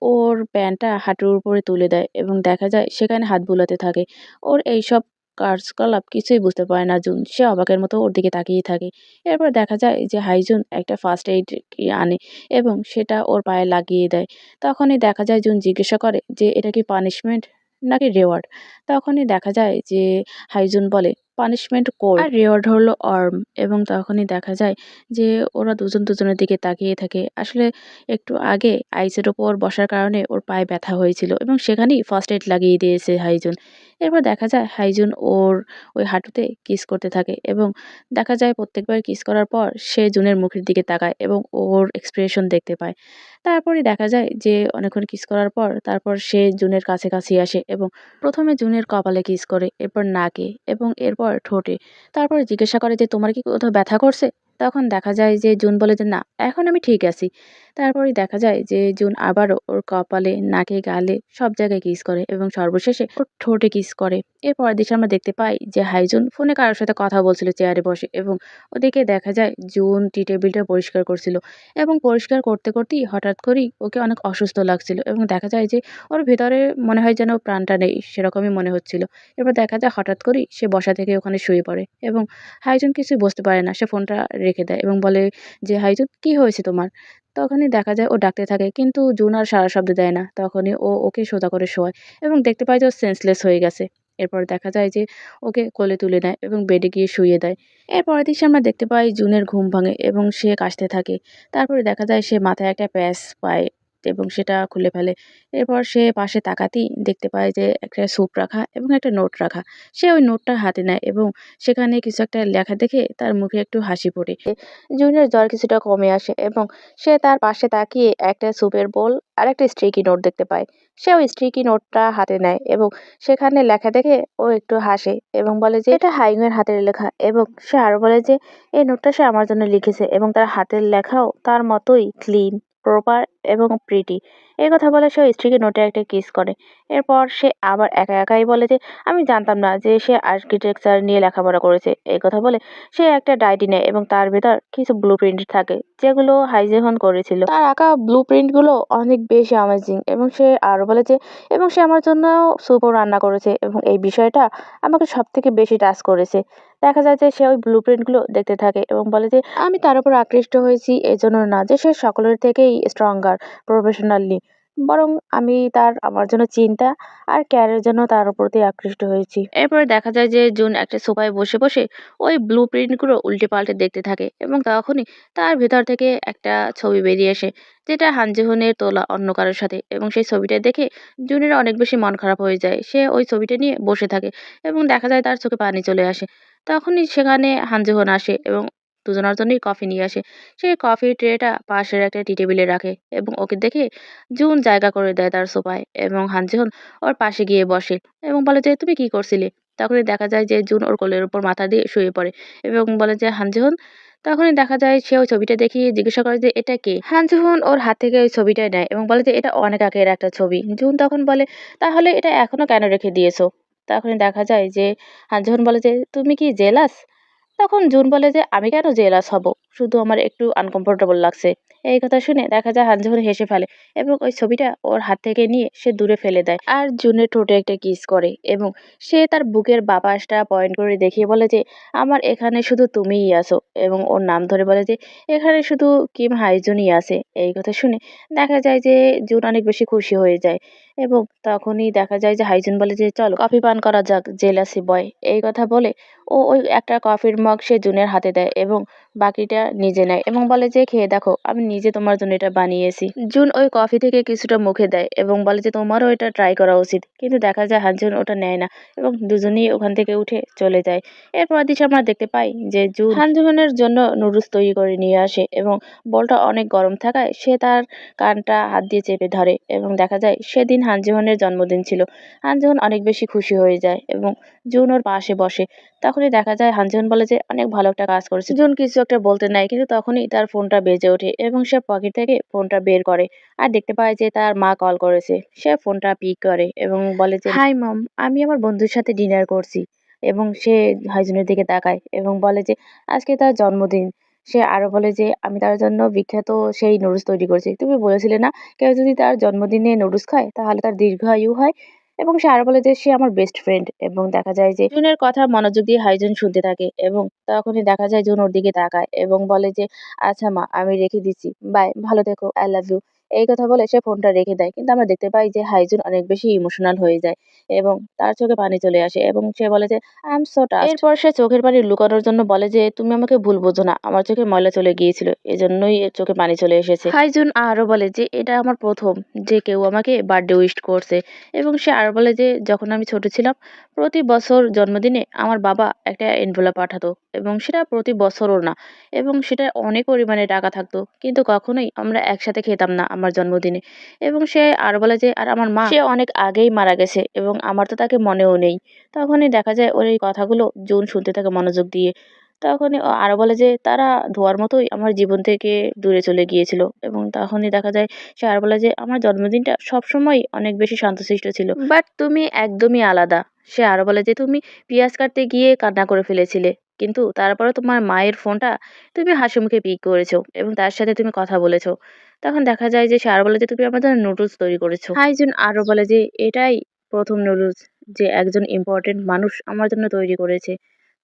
ওর প্যান্টটা হাঁটুর উপরে তুলে দেয় এবং দেখা যায় সেখানে হাত বুলাতে থাকে। ওর এইসব কার্যকলাপ কিছুই বুঝতে পারে না জুন। সে অবাকের মতো ওর দিকে তাকিয়েই থাকে। এরপর দেখা যায় যে হাইজুন একটা ফার্স্ট এইড আনে এবং সেটা ওর পায়ে লাগিয়ে দেয়। তখনই দেখা যায় জুন জিজ্ঞাসা করে যে, "এটা কি পানিশমেন্ট নাকি রিওয়ার্ড?" তখনই দেখা যায় যে হাইজুন বলে, "পানিশমেন্ট কোল্ড আর রিওয়ার্ড হলো ওয়ার্ম।" এবং তখনই দেখা যায় যে ওরা দুজন দুজনের দিকে তাকিয়ে থাকে। আসলে একটু আগে আইসের ওপর বসার কারণে ওর পায়ে ব্যথা হয়েছিল এবং সেখানেই ফার্স্ট এইড লাগিয়ে দিয়েছে হাইজুন। এরপর দেখা যায় হাইজুন ওর ওই হাঁটুতে কিস করতে থাকে এবং দেখা যায় প্রত্যেকবার কিস করার পর সে জুনের মুখের দিকে তাকায় এবং ওর এক্সপ্রেশন দেখতে পায়। তারপরে দেখা যায় যে অনেকক্ষণ কিস করার পর তারপর সে জুনের কাছাকাছি আসে এবং ১ম এ জুনের কপালে কিস করে, এরপর নাকে এবং এরপর ঠোঁটে। তারপরে জিজ্ঞাসা করে যে, "তোমার কি কোথাও ব্যথা করছে?" তখন দেখা যায় যে জুন বলে যে, "না, এখন আমি ঠিক আছি।" তারপরেই দেখা যায় যে জুন আবারও ওর কপালে, নাকে, গালে সব জায়গায় কিস করে এবং সর্বশেষে ওর ঠোঁটে কিস করে। এর পরের দৃশ্যে আমরা দেখতে পাই যে হাইজুন ফোনে কারো সাথে কথা বলছিল চেয়ারে বসে এবং ওদিকে দেখা যায় জুন টি টেবিলটা পরিষ্কার করছিল এবং পরিষ্কার করতে করতেই হঠাৎ করেই ওকে অনেক অসুস্থ লাগছিল এবং দেখা যায় যে ওর ভেতরে মনে হয় যেন প্রাণটা নেই, সেরকমই মনে হচ্ছিল। এরপর দেখা যায় হঠাৎ করেই সে বসা থেকে ওখানে শুয়ে পড়ে এবং হাইজুন কিছুই বুঝতে পারে না। সে ফোনটা রেখে দেয় এবং বলে যে, "হাইজুন, কি হয়েছে তোমার?" তখনই দেখা যায় ও ডাকতে থাকে কিন্তু জুন আর সাড়া শব্দ দেয় না। তখনই ও ওকে সোজা করে শোয়ায় এবং দেখতে পায় যে ও সেন্সলেস হয়ে গেছে। এরপর দেখা যায় যে ওকে কোলে তুলে নেয় এবং বেডে গিয়ে শুইয়ে দেয়। এর পরের দৃশ্যে আমরা দেখতে পাই জুনের ঘুম ভাঙে এবং সে কাশতে থাকে। তারপরে দেখা যায় সে মাথায় একটা প্যাচ পায় এবং সেটা খুলে ফেলে। এরপর সে পাশে তাকাতেই দেখতে পায় যে একটা স্যুপ রাখা এবং একটা নোট রাখা। সে ওই নোটটা হাতে নেয় এবং সেখানে কিছু একটা লেখা দেখে তার মুখে একটু হাসি ফোটে। জুনের জ্বর কিছুটা কমে আসে এবং সে তার পাশে তাকিয়ে একটা স্যুপের বোল আর একটা স্টিকি নোট দেখতে পায়। সে ওই স্টিকি নোটটা হাতে নেয় এবং সেখানে লেখা দেখে ও একটু হাসে এবং বলে যে এটা হাইমের হাতের লেখা এবং সে আরো বলে যে এই নোটটা সে আমার জন্য লিখেছে এবং তার হাতের লেখাও তার মতোই ক্লিন, প্রপার এবং প্রিটি। এই কথা বলে সে ওই স্ত্রীকে নোটে একটা কিস করে। এরপর সে আবার একা একাই বলে যে আমি জানতাম না যে সে আর্কিটেকচার নিয়ে লেখাপড়া করেছে। এই কথা বলে সে একটা ডায়েরি নেয় এবং তার ভেতর কিছু ব্লুপ্রিন্ট থাকে যেগুলো হাইজেহন করেছিল। তার আঁকা ব্লুপ্রিন্ট গুলো অনেক বেশি অ্যামেজিং এবং সে আরো বলে যে এবং সে আমার জন্য স্যুপও রান্না করেছে এবং এই বিষয়টা আমাকে সবথেকে বেশি টাচ করেছে। দেখা যায় যে সে ওই ব্লুপ্রিন্ট গুলো দেখতে থাকে এবং বলে যে আমি তার উপর আকৃষ্ট হয়েছি এজন্য না যে সে সকলের থেকেই স্ট্রঙ্গার প্রফেশনালি, বরং আমি তার আমার জন্য চিন্তা আর কেয়ারের জন্য তার প্রতি আকৃষ্ট হয়েছি। এরপরে দেখা যায় যে জুন একটা সোফায় বসে বসে ওই ব্লুপ্রিন্ট গুলো উল্টে পাল্টে দেখতে থাকে এবং তখনই তার ভেতর থেকে একটা ছবি বেরিয়ে আসে যেটা হানজেহনের তোলা অন্য কারোর সাথে এবং সেই ছবিটা দেখে জুনের অনেক বেশি মন খারাপ হয়ে যায়। সে ওই ছবিটা নিয়ে বসে থাকে এবং দেখা যায় তার চোখে পানি চলে আসে। তখনই সেখানে হানজেহন আসে এবং দুজনের জন্যই কফি নিয়ে আসে। সে কফির ট্রেটা পাশের একটা টি টেবিলে রাখে এবং ওকে দেখে জুন জায়গা করে দেয় তার সোফায় এবং হানজেহন ওর পাশে গিয়ে বসে এবং বলে যে তুমি কি করছিলে? তখনই দেখা যায় যে জুন ওর কোলের উপর মাথা দিয়ে শুয়ে পড়ে এবং বলে যে হানজেহন। তখনই দেখা যায় সে ওই ছবিটা দেখিয়ে জিজ্ঞাসা করে যে এটা কে? হানজেহন ওর হাত থেকে ওই ছবিটা নেয় এবং বলে যে এটা অনেক আগের একটা ছবি। জুন তখন বলে তাহলে এটা এখনো কেন রেখে দিয়েছো? তখনই দেখা যায় যে হানজেহন বলে যে তুমি কি জেলাস? তখন জুন বলে যে আমি কেন জেলাস হব, শুধু আমার একটু আনকমফোর্টেবল লাগছে। এই কথা শুনে দেখা যায় হানজুন হেসে ফেলে এবং ওই ছবিটা ওর হাত থেকে নিয়ে সে দূরে ফেলে দেয় আর জুনের ঠোঁটে একটা কিস করে এবং সে তার বুকের বাপাসটা পয়েন্ট করে দেখিয়ে বলে যে আমার এখানে শুধু তুমিই আছো এবং ওর নাম ধরে বলে যে এখানে শুধু কিম হাইজুনই আছে। এই কথা শুনে দেখা যায় যে জুন অনেক বেশি খুশি হয়ে যায় এবং তখনই দেখা যায় যে হাইজুন বলে যে চলো কফি পান করা যাক জেলাসি বয়। এই কথা বলে ও ওই একটা কফির মগ সে জুনের হাতে দেয় এবং বাকিটা নিজে নেয় এবং বলে যে খেয়ে দেখো আমি নিজে তোমার জন্য এটা বানিয়েছি। জুন ওই কফি থেকে কিছুটা মুখে দেয় এবং বলে যে তোমারও এটা ট্রাই করা উচিত, কিন্তু দেখা যায় হানজুন ওটা নেয় না এবং দুজনেই ওখান থেকে উঠে চলে যায়। এরপর দিশে আমরা দেখতে পাই যে জুন হানজুনের জন্য নুডলস তৈরি করে নিয়ে আসে এবং বলটা অনেক গরম থাকায় সে তার কানটা হাত দিয়ে চেপে ধরে এবং দেখা যায় সেদিন হানজুনের জন্মদিন ছিল। হানজুন অনেক বেশি খুশি হয়ে যায় এবং জুন ওর পাশে বসে। তখনই দেখা যায় হানজুন বলে যে অনেক ভালো একটা কাজ করেছে। জুন কিছু একটা বলতে নেয় কিন্তু তখনই তার ফোনটা বেজে ওঠে এবং সে পকেট থেকে ফোনটা বের করে আর দেখতে পায় যে তার মা কল করেছে। সে ফোনটা পিক করে এবং বলে যে হাই মম, আমি আমার বন্ধুর সাথে ডিনার করছি এবং সে হাইজুনের দিকে তাকায় এবং বলে যে আজকে তার জন্মদিন। সে আরো বলে যে আমি তার জন্য বিখ্যাত সেই নুডলস তৈরি করেছি, তুমি বলেছিলে না কেউ যদি তার জন্মদিনে নুডলস খায় তাহলে তার দীর্ঘায়ু হয়। এবং সে আরো বলে যে সে আমার বেস্ট ফ্রেন্ড এবং দেখা যায় যে জুনের কথা মনোযোগ দিয়ে হাইজুন শুনতে থাকে এবং তখনই দেখা যায় জুন ওর দিকে তাকায় এবং বলে যে আচ্ছা মা, আমি রেখে দিচ্ছি, বাই, ভালো থেকো, আই লাভ ইউ। এই কথা বলে সে ফোনটা রেখে দেয়। কিন্তু আমরা দেখতে পাই যে হাইজুন অনেক বেশি ইমোশনাল হয়ে যায় এবং তার চোখে পানি চলে আসে এবং সে বলে যে, "আই এম সো টাচড।" এরপর সে চোখের পানি লুকানোর জন্য বলে যে, "তুমি আমাকে ভুল বোঝো না। আমার চোখে ময়লা চলে গিয়েছিল। এজন্যই এর চোখে পানি চলে এসেছে।" হাইজুন আরো বলে যে, "এটা আমার ১ম যে কেউ আমাকে বার্থডে উইশ করছে।" এবং সে আরো বলে যে, "যখন আমি ছোট ছিলাম, প্রতি বছর জন্মদিনে আমার বাবা একটা এনভেলপ পাঠাতো এবং সেটা প্রতি বছরও না এবং সেটা অনেক পরিমাণে টাকা থাকতো। কিন্তু কখনোই আমরা একসাথে খেতাম না আমার জন্মদিনে।" এবং সে আরো বলে যে, "আর আমার মা, সে অনেক আগেই মারা গেছে এবং আমার তো তাকে মনেও নেই।" তখনই দেখা যায় ওর এই কথাগুলো জুন শুনতে থাকে মনোযোগ দিয়ে। তখনই ও আরো বলে যে, "তারা ধোঁয়ার মতোই আমার জীবন থেকে দূরে চলে গিয়েছিল।" এবং তখনই দেখা যায় সে আর বলে যে, "আমার জন্মদিনটা সবসময়ই অনেক বেশি শান্তশিষ্ট ছিল। বাট তুমি একদমই আলাদা।" সে আরো বলে যে, "তুমি পিঁয়াজ কাটতে গিয়ে কান্না করে ফেলেছিলে। কিন্তু তারপরেও তোমার মায়ের ফোনটা তুমি হাসিমুখে পিক করেছো এবং তার সাথে তুমি কথা বলেছো।" তখন দেখা যায় যে সে আরো বলে যে, "তুমি আমার জন্য নুডলস তৈরি করেছো।" হাইজুন আরো বলে যে, "এটাই ১ম নুডলস যে একজন ইম্পোর্টেন্ট মানুষ আমার জন্য তৈরি করেছে।"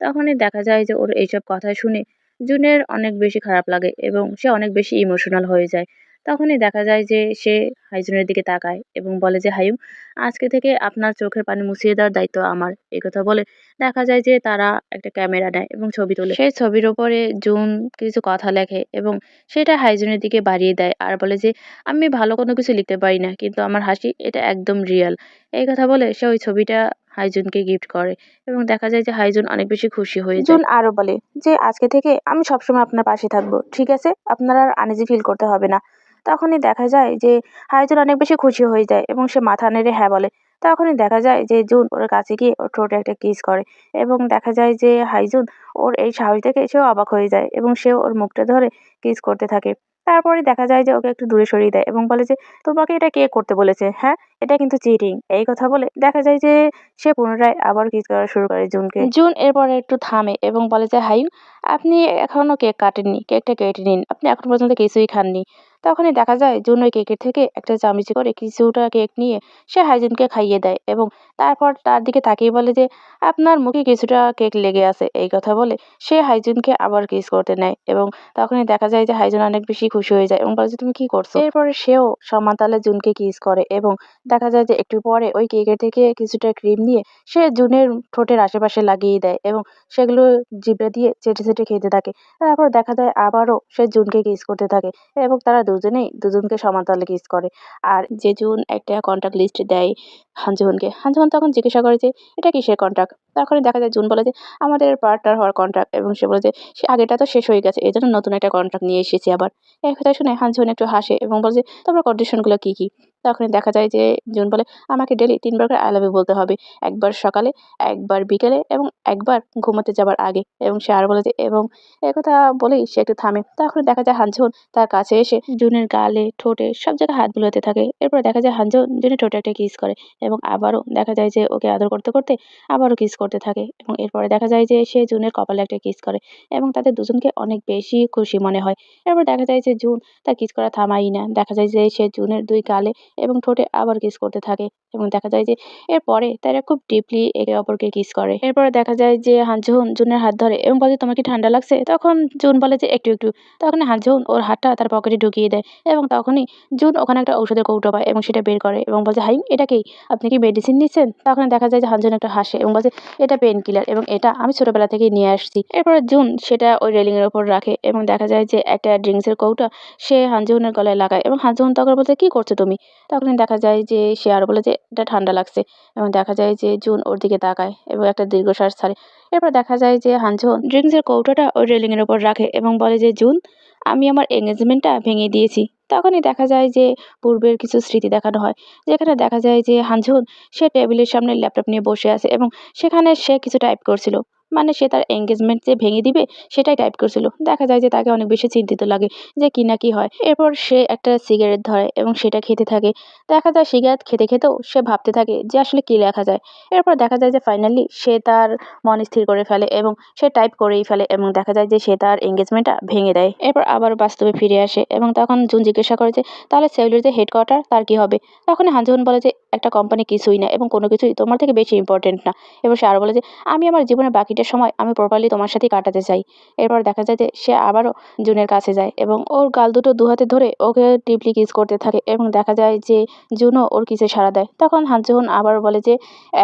তখনই দেখা যায় যে ওর এইসব কথা শুনে জুনের অনেক বেশি খারাপ লাগে এবং সে অনেক বেশি ইমোশনাল হয়ে যায়। তখনই দেখা যায় যে সে হাইজুনের দিকে তাকায় এবং বলে যে, "হাইয়ুম, আজকে থেকে আপনার চোখের পানি মুছিয়ে দেওয়ার দায়িত্ব আমার।" এই কথা বলে দেখা যায় যে তারা একটা ক্যামেরা নেয় এবং ছবি তোলে। সেই ছবির ওপরে জুন কিছু কথা লেখে এবং সেটা হাইজুনের দিকে বাড়িয়ে দেয় আর বলে যে, "আমি ভালো কোনো কিছু লিখতে পারি না, কিন্তু আমার হাসি এটা একদম রিয়াল।" এই কথা বলে সে ওই ছবিটা হাইজুনকে গিফট করে এবং দেখা যায় যে হাইজুন অনেক বেশি খুশি হয়ে যায়। জুন আরো বলে যে, "আজকে থেকে আমি সবসময় আপনার পাশে থাকবো। ঠিক আছে? আপনার আর আনইজি ফিল করতে হবে না।" তখনই দেখা যায় যে হাইজুন অনেক বেশি খুশি হয়ে যায় এবং সে মাথা নেড়ে হ্যাঁ বলে। তখনই দেখা যায় যে জুন ওর কাছে গিয়ে ওর ঠোঁটে একটা কিস করে এবং দেখা যায় যে হাইজুন ওর এই সাহস দেখে সেও অবাক হয়ে যায় এবং সেও ওর মুখটা ধরে কিস করতে থাকে। তারপরে দেখা যায় যে ওকে একটু দূরে সরিয়ে দেয় এবং বলে যে, "তোমাকে এটা কে করতে বলেছে? হ্যাঁ? এটা কিন্তু চিটিং।" এই কথা বলে দেখা যায় যে সে পুনরায় আবার কিস করা শুরু করে জুনকে। জুন এরপরে একটু থামে এবং বলে যে, "হাইম, আপনি এখনো কেক কাটেননি। কেকটা কেটে নিন। আপনি এখন পর্যন্ত কিছুই খাননি।" তখনই দেখা যায় জুন ওই কেকের থেকে একটা চামচে করে কিছুটা কেক নিয়ে সে হাইজুনকে খাইয়ে দেয় এবং তারপর তার দিকে তাকিয়ে বলে যে, "আপনার মুখে কিছুটা কেক লেগে আছে।" এই কথা বলে সে হাইজুনকে আবার কিস করতে নেয় এবং তখনই দেখা যায় যে হাইজুন অনেক বেশি খুশি হয়ে যায় এবং বলে যে, "তুমি কি করছো?" এরপরে সেও সমান তালে জুনকে কিস করে এবং দেখা যায় যে একটু পরে ওই কেকের থেকে কিছুটা ক্রিম নিয়ে সে জুনের ঠোঁটের আশেপাশে লাগিয়ে দেয় এবং সেগুলো জিভে দিয়ে চেটে চেটে খেতে থাকে। তারপর দেখা যায় আবারও সে জুনকে কিস করতে থাকে এবং তারা দুজনেই দুজনকে সমান তালে কিস করে। আর যে জুন একটা কন্টাক্ট লিস্ট দেয় হানজুনকে, হানজুন তখন জিজ্ঞাসা করে যে, "এটা কিসের কন্ট্রাক্ট?" তখনই দেখা যায় জুন বলে যে, "আমাদের পার্টনার হওয়ার কন্ট্রাক্ট।" এবং সে বলে যে, "সে আগেটা তো শেষ হয়ে গেছে। এজন্য নতুন একটা কন্ট্রাক্ট নিয়ে এসেছি আবার।" এই কথা শুনে হানজুন একটু হাসে এবং বলে যে, "তোমার কন্ডিশনগুলো কি, কি?" তখনই দেখা যায় যে জুন বলে, "আমাকে ডেইলি ৩ বার করে আই লাভ ইউ বলতে হবে। একবার সকালে, একবার বিকেলে এবং একবার ঘুমোতে যাবার আগে।" এবং সে আরো বলে যে, এবং একথা বলেই সে একটু থামে। তখন দেখা যায় হানজুন তার কাছে এসে জুনের গালে, ঠোঁটে সব জায়গায় হাত বুলাতে থাকে। এরপর দেখা যায় হানজুন জুনের ঠোঁটে একটা কিস করে এবং আবারও দেখা যায় যে ওকে আদর করতে, করতে আবারও কিস করতে থাকে এবং এরপরে দেখা যায় যে সে জুনের কপালে একটা কিস করে এবং তাদের দুজনকে অনেক বেশি খুশি মনে হয়। এরপর দেখা যায় যে জুন তার কিস করা থামায়ই না। দেখা যায় যে সে জুনের ২ গালে এবং ঠোঁটে আবার কিস করতে থাকে এবং দেখা যায় যে এরপরে তারা খুব ডিপলি একে অপরকে কিস করে। এরপরে দেখা যায় যে হানজুন জুনের হাত ধরে এবং বলে, "তোমার কি ঠান্ডা লাগছে?" তখন জুন বলে যে, "একটু, একটু।" তখন হানজুন ওর হাতটা তার পকেটে ঢুকিয়ে দেয় এবং তখনই জুন ওখানে একটা ঔষধের কৌটো পায় এবং সেটা বের করে এবং বলে যে, "হাইম, এটা কি? আপনি কি মেডিসিন নিচ্ছেন?" তখন দেখা যায় যে হানজুন একটু হাসে এবং বলে যে, "এটা পেইন কিলার এবং এটা আমি ছোটবেলা থেকেই নিয়ে আসছি।" এরপরে জুন সেটা ওই রেলিং এর উপর রাখে এবং দেখা যায় যে একটা ড্রিংকস এর কৌটা সে হানজুনের গলায় লাগায় এবং হানজুন তখন বলছে, "কি করছো তুমি?" তখনই দেখা যায় যে সে আরো বলে যে, "এটা ঠান্ডা লাগছে।" এবং দেখা যায় যে জুন ওর দিকে তাকায় এবং একটা দীর্ঘশ্বাস ছাড়ে। এরপর দেখা যায় যে হানজুন ড্রিংকস এর কৌটোটা ওই রেলিং এর উপর রাখে এবং বলে যে, "জুন, আমি আমার এনগেজমেন্টটা ভেঙে দিয়েছি।" তখনই দেখা যায় যে পূর্বের কিছু স্মৃতি দেখানো হয়। যেখানে দেখা যায় যে হানঝুন সে টেবিলের সামনে ল্যাপটপ নিয়ে বসে আছে এবং সেখানে সে কিছু টাইপ করছিল। মানে সে তার এনগেজমেন্ট যে ভেঙে দিবে সেটাই টাইপ করছিল। দেখা যায় যে তাকে অনেক বেশি চিন্তিত লাগে যে কি না কি হয়। এরপর সে একটা সিগারেট ধরে এবং সেটা খেতে থাকে। দেখা যায় সিগারেট খেতে, খেতেও সে ভাবতে থাকে যে আসলে কি লেখা যায়। এরপর দেখা যায় যে ফাইনালি সে তার মন স্থির করে ফেলে এবং সে টাইপ করেই ফেলে এবং দেখা যায় যে সে তার এনগেজমেন্টটা ভেঙে দেয়। এরপর আবার বাস্তবে ফিরে আসে এবং তখন জুন জিজ্ঞাসা করে যে, "তাহলে সেউলির যে হেডকোয়ার্টার তার কি হবে?" তখন হানজুন বলে যে, একটা কোম্পানি কিছুই না এবং কোনো কিছুই তোমার থেকে বেশি ইম্পর্টেন্ট না। এবং সে আরও বলে যে আমি আমার জীবনের বাকিটা সময় আমি প্রপারলি তোমার সাথেই কাটাতে চাই। এরপর দেখা যায় যে সে আবারও জুনের কাছে যায় এবং ওর গাল দুটো দু হাতে ধরে ওকে ডিপলি কিস করতে থাকে এবং দেখা যায় যে জুনও ওর কিসে সাড়া দেয়। তখন হান জেহন আবার বলে যে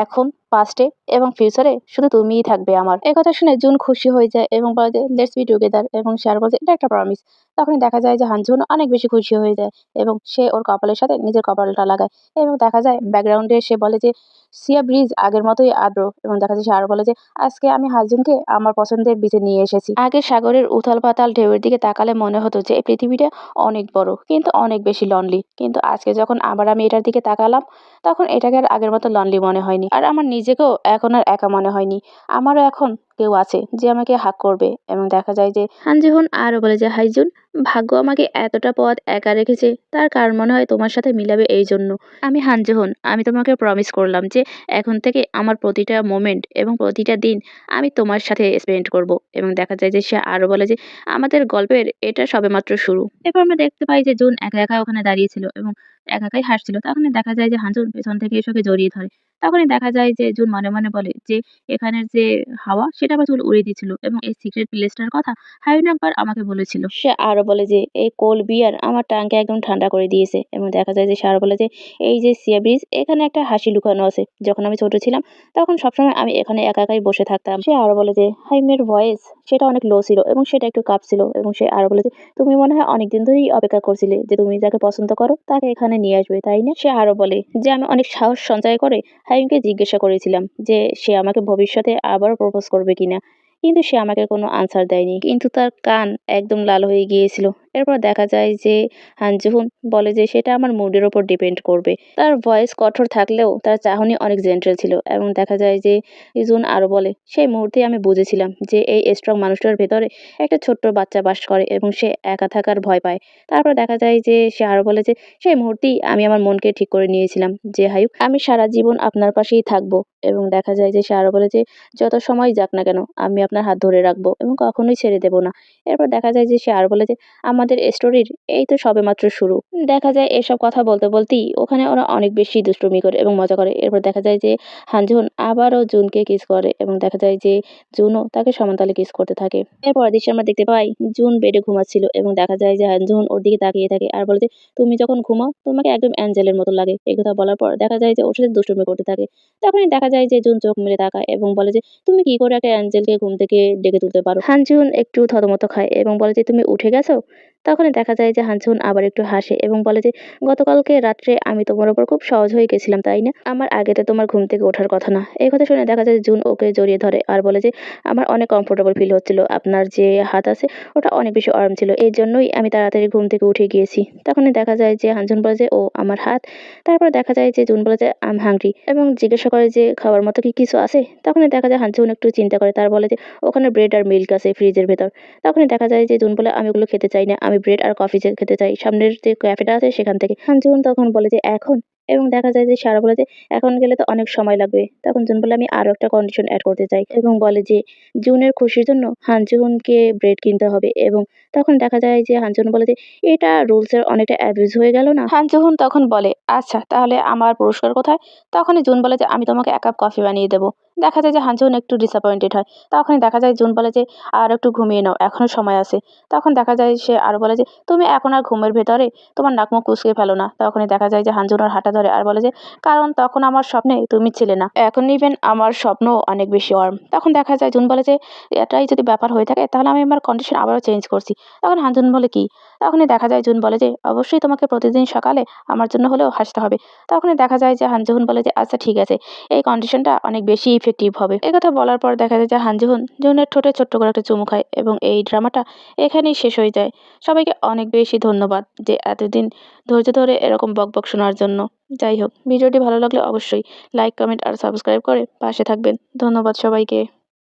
এখন পাস্টে এবং ফিউচারে শুধু তুমিই থাকবে আমার। একথা শুনে জুন খুশি হয়ে যায় এবং বলে যে লেটস বি টুগেদার এবং সে আর বলে যে এটা একটা প্রমিস। তখনই দেখা যায় যে হান জেহন অনেক বেশি খুশি হয়ে যায় এবং সে ওর কপালের সাথে নিজের কপালটা লাগায় এবং দেখা যায় ব্যাকগ্রাউন্ডে সে বলে যে সিয়া ব্রিজ আগের মতোই আদ্র এবং দেখা যায় সে আরো বলে যে আজকে আমি হাসজুনকে আমার পছন্দের বিচে নিয়ে এসেছি। আগে সাগরের উথাল পাতাল ঢেউয়ের দিকে তাকালে মনে হতো যে এই পৃথিবীটা অনেক বড় কিন্তু অনেক বেশি লনলি, কিন্তু আজকে যখন আবার আমি এটার দিকে তাকালাম তখন এটাকে আর আগের মতো লনলি মনে হয়নি আর আমার নিজেকেও এখন আর একা মনে হয়নি। আমারও এখন কেউ আছে যে আমাকে হাক করবে এবং দেখা যায় যে হানজিহুন আরো বলে যে হাইজুন, ভাগ্য আমাকে এতটা পথ একা রেখেছে তার কারণ মনে হয় তোমার সাথে মিলাবে এই জন্য। আমি হানজিহুন, আমি তোমাকে প্রমিস করলাম যে এখন থেকে আমার প্রতিটা মোমেন্ট এবং প্রতিটা দিন আমি তোমার সাথে স্পেন্ড করব। এবং দেখা যায় যে সে আরো বলে যে আমাদের গল্পের এটা সবেমাত্র শুরু। এরপর আমরা দেখতে পাই যে জুন একা একা ওখানে দাঁড়িয়েছিল এবং একা একাই হাসছিল। তখনই দেখা যায় যে হানজুন পেছন থেকে এসে ওকে জড়িয়ে ধরে। তখনই দেখা যায় যে জুন মনে মনে বলে যে এখানের যে হাওয়া সেটা আবার চুল উড়িয়ে দিচ্ছিল এবং এই সিক্রেট প্লেসটার কথা হায়ুন একবার আমাকে বলেছিল। সে আরো বলে যে এই কোল্ড বিয়ার আমার টাংকে একদম ঠান্ডা করে দিয়েছে এবং দেখা যায় যে সে আরো বলে যে এই যে সিয়া ব্রিজ এখানে একটা হাসি লুকানো আছে। যখন আমি ছোট ছিলাম তখন সবসময় আমি এখানে একা একাই বসে থাকতাম। সে আরো বলে যে হাইমের ভয়েস সেটা অনেক লো ছিল এবং সেটা একটু কাঁপছিল এবং সে আরো বলে যে তুমি মনে হয় অনেকদিন ধরেই অপেক্ষা করছিলে যে তুমি যাকে পছন্দ করো তাকে এখানে নিয়ে আসবে, তাই না? সে আরো বলে যে আমি অনেক সাহস সঞ্চয় করে হাইমকে জিজ্ঞাসা করেছিলাম যে সে আমাকে ভবিষ্যতে আবারও প্রপোজ করবে কিনা, কিন্তু সে আমাকে কোনো আনসার দেয়নি, কিন্তু তার কান একদম লাল হয়ে গিয়েছিল। এরপর দেখা যায় যে হানজুহুন বলে যে সেটা আমার মুডের ওপর ডিপেন্ড করবে। তার ভয়েস কঠোর থাকলেও তার চাহনি অনেক জেন্টেল ছিল এবং দেখা যায় যে জুন আরো বলে সেই মুহূর্তে আমি বুঝেছিলাম যে এই স্ট্রং মানুষটার ভেতরে একটা ছোট্ট বাচ্চা বাস করে এবং সে একা থাকার ভয় পায়। তারপর দেখা যায় যে সে আরো বলে যে সেই মুহূর্তেই আমি আমার মনকে ঠিক করে নিয়েছিলাম যে হায়ুক আমি সারা জীবন আপনার পাশেই থাকবো। এবং দেখা যায় যে সে আরো বলে যে যত সময় যাক না কেন আমি আপনার হাত ধরে রাখবো এবং কখনোই ছেড়ে দেব না। এরপর দেখা যায় যে সে আরো বলে যে আমাদের স্টোরির এই তো সবেমাত্র শুরু। দেখা যায় এসব কথা বলতে বলতেই ওখানে ওরা অনেক বেশি দুষ্টুমি করে এবং মজা করে। এরপর দেখা যায় যে হানজুন আবারও জুনকে কিস করে এবং দেখা যায় যে জুনও তাকে সমানতালে কিস করতে থাকে। এরপর দৃশ্যে আমরা দেখতে পাই জুন বেডে ঘুমাচ্ছিল এবং দেখা যায় যে হানজুন ওর দিকে তাকিয়ে থাকে আর বলে যে তুমি যখন ঘুমাও তোমাকে একদম অ্যাঞ্জেলের মতো লাগে। এই কথা বলার পর দেখা যায় যে ওর সাথে দুষ্টুমি করতে থাকে। তখনই দেখা যায় যে জুন চোখ মেলে তাকায় এবং বলে যে তুমি কি করে একটা অ্যাঞ্জেলকে ঘুম থেকে ডেকে তুলতে পারো? হানজুন একটু থতমত খায় এবং বলে যে তুমি উঠে গেছো? তখনই দেখা যায় যে হানজুন আবার একটু হাসে এবং বলে যে গতকালকে রাত্রে আমি তোমার উপর খুব সহজ হয়ে গেছিলাম, তাই না? আমার আগে তো তোমার ঘুম থেকে ওঠার কথা না। এই কথা শুনে দেখা যায় যে জুন ওকে জড়িয়ে ধরে আর বলে যে আমার অনেক কমফোর্টেবল ফিল হচ্ছিল, আপনার যে হাত আছে ওটা অনেক বেশি ওয়ার্ম ছিল, এই জন্যই আমি তাড়াতাড়ি ঘুম থেকে উঠে গিয়েছি। তখনই দেখা যায় যে হানজুন বলে যে ও আমার হাত। তারপর দেখা যায় যে জুন বলে যে আই এম হাংরি এবং জিজ্ঞাসা করে যে খাওয়ার মতো কি কিছু আছে? তখনই দেখা যায় হানজুন একটু চিন্তা করে, তার বলে যে ওখানে ব্রেড আর মিল্ক আছে ফ্রিজের ভেতর। তখনই দেখা যায় যে জুন বলে আমি ওগুলো খেতে চাই না, আমি ব্রেড আর কফি খেতে চাই সামনের যে ক্যাফেটা আছে সেখান থেকে। হানজুন তখন বলে যে এখন? এবং দেখা যায় যে সারা বলে যে এখন গেলে তো অনেক সময় লাগবে। তখন জুন বলে আমি আরো একটা কন্ডিশন অ্যাড করতে চাই এবং বলে যে জুনের খুশির জন্য হানজুনকে ব্রেড কিনতে হবে। এবং তখন দেখা যায় যে হানজুন বলে যে এটা রুলস এর অনেকটা অ্যাবিউজ হয়ে গেল না? হানজুন তখন বলে আচ্ছা তাহলে আমার পুরস্কার কোথায়? তখনই জুন বলে যে আমি তোমাকে এক কাপ কফি বানিয়ে দেবো। দেখা যায় যে হানজুন একটু ডিসঅ্যাপয়েন্টেড হয়। তখনই দেখা যায় জুন বলে যে আর একটু ঘুমিয়ে নাও, এখনো সময় আছে। তখন দেখা যায় সে আরো বলে যে তুমি এখন আর ঘুমের ভেতরে তোমার নাক মুখ কুঁচকে ফেলো না। তখনই দেখা যায় যে হানজুন ওর হাঁটা ধরে আর বলে যে কারণ তখন আমার স্বপ্নে তুমি ছিলে না, এখন ইভেন আমার স্বপ্ন অনেক বেশি ওয়ার্ম। তখন দেখা যায় জুন বলে যে এটাই যদি ব্যাপার হয়ে থাকে তাহলে আমি আমার কন্ডিশন আবারও চেঞ্জ করছি। তখন হানজুন বলে কি? তখনই দেখা যায় জুন বলে যে অবশ্যই তোমাকে প্রতিদিন সকালে আমার জন্য হলেও হাসতে হবে। তখনই দেখা যায় যে হানজুন বলে যে আচ্ছা ঠিক আছে, এই কন্ডিশনটা অনেক বেশি ইফেক্টিভ হবে। এই কথা বলার পর দেখা যায় যে হানজুন জুনের ঠোঁটে ছোট্ট করে একটা চুমু খায় এবং এই ড্রামাটা এখানেই শেষ হয়ে যায়। সবাইকে অনেক বেশি ধন্যবাদ যে এতদিন ধৈর্য ধরে এরকম বকবক শোনার জন্য। যাই হোক, ভিডিওটি ভালো লাগলে অবশ্যই লাইক, কমেন্ট আর সাবস্ক্রাইব করে পাশে থাকবেন। ধন্যবাদ সবাইকে।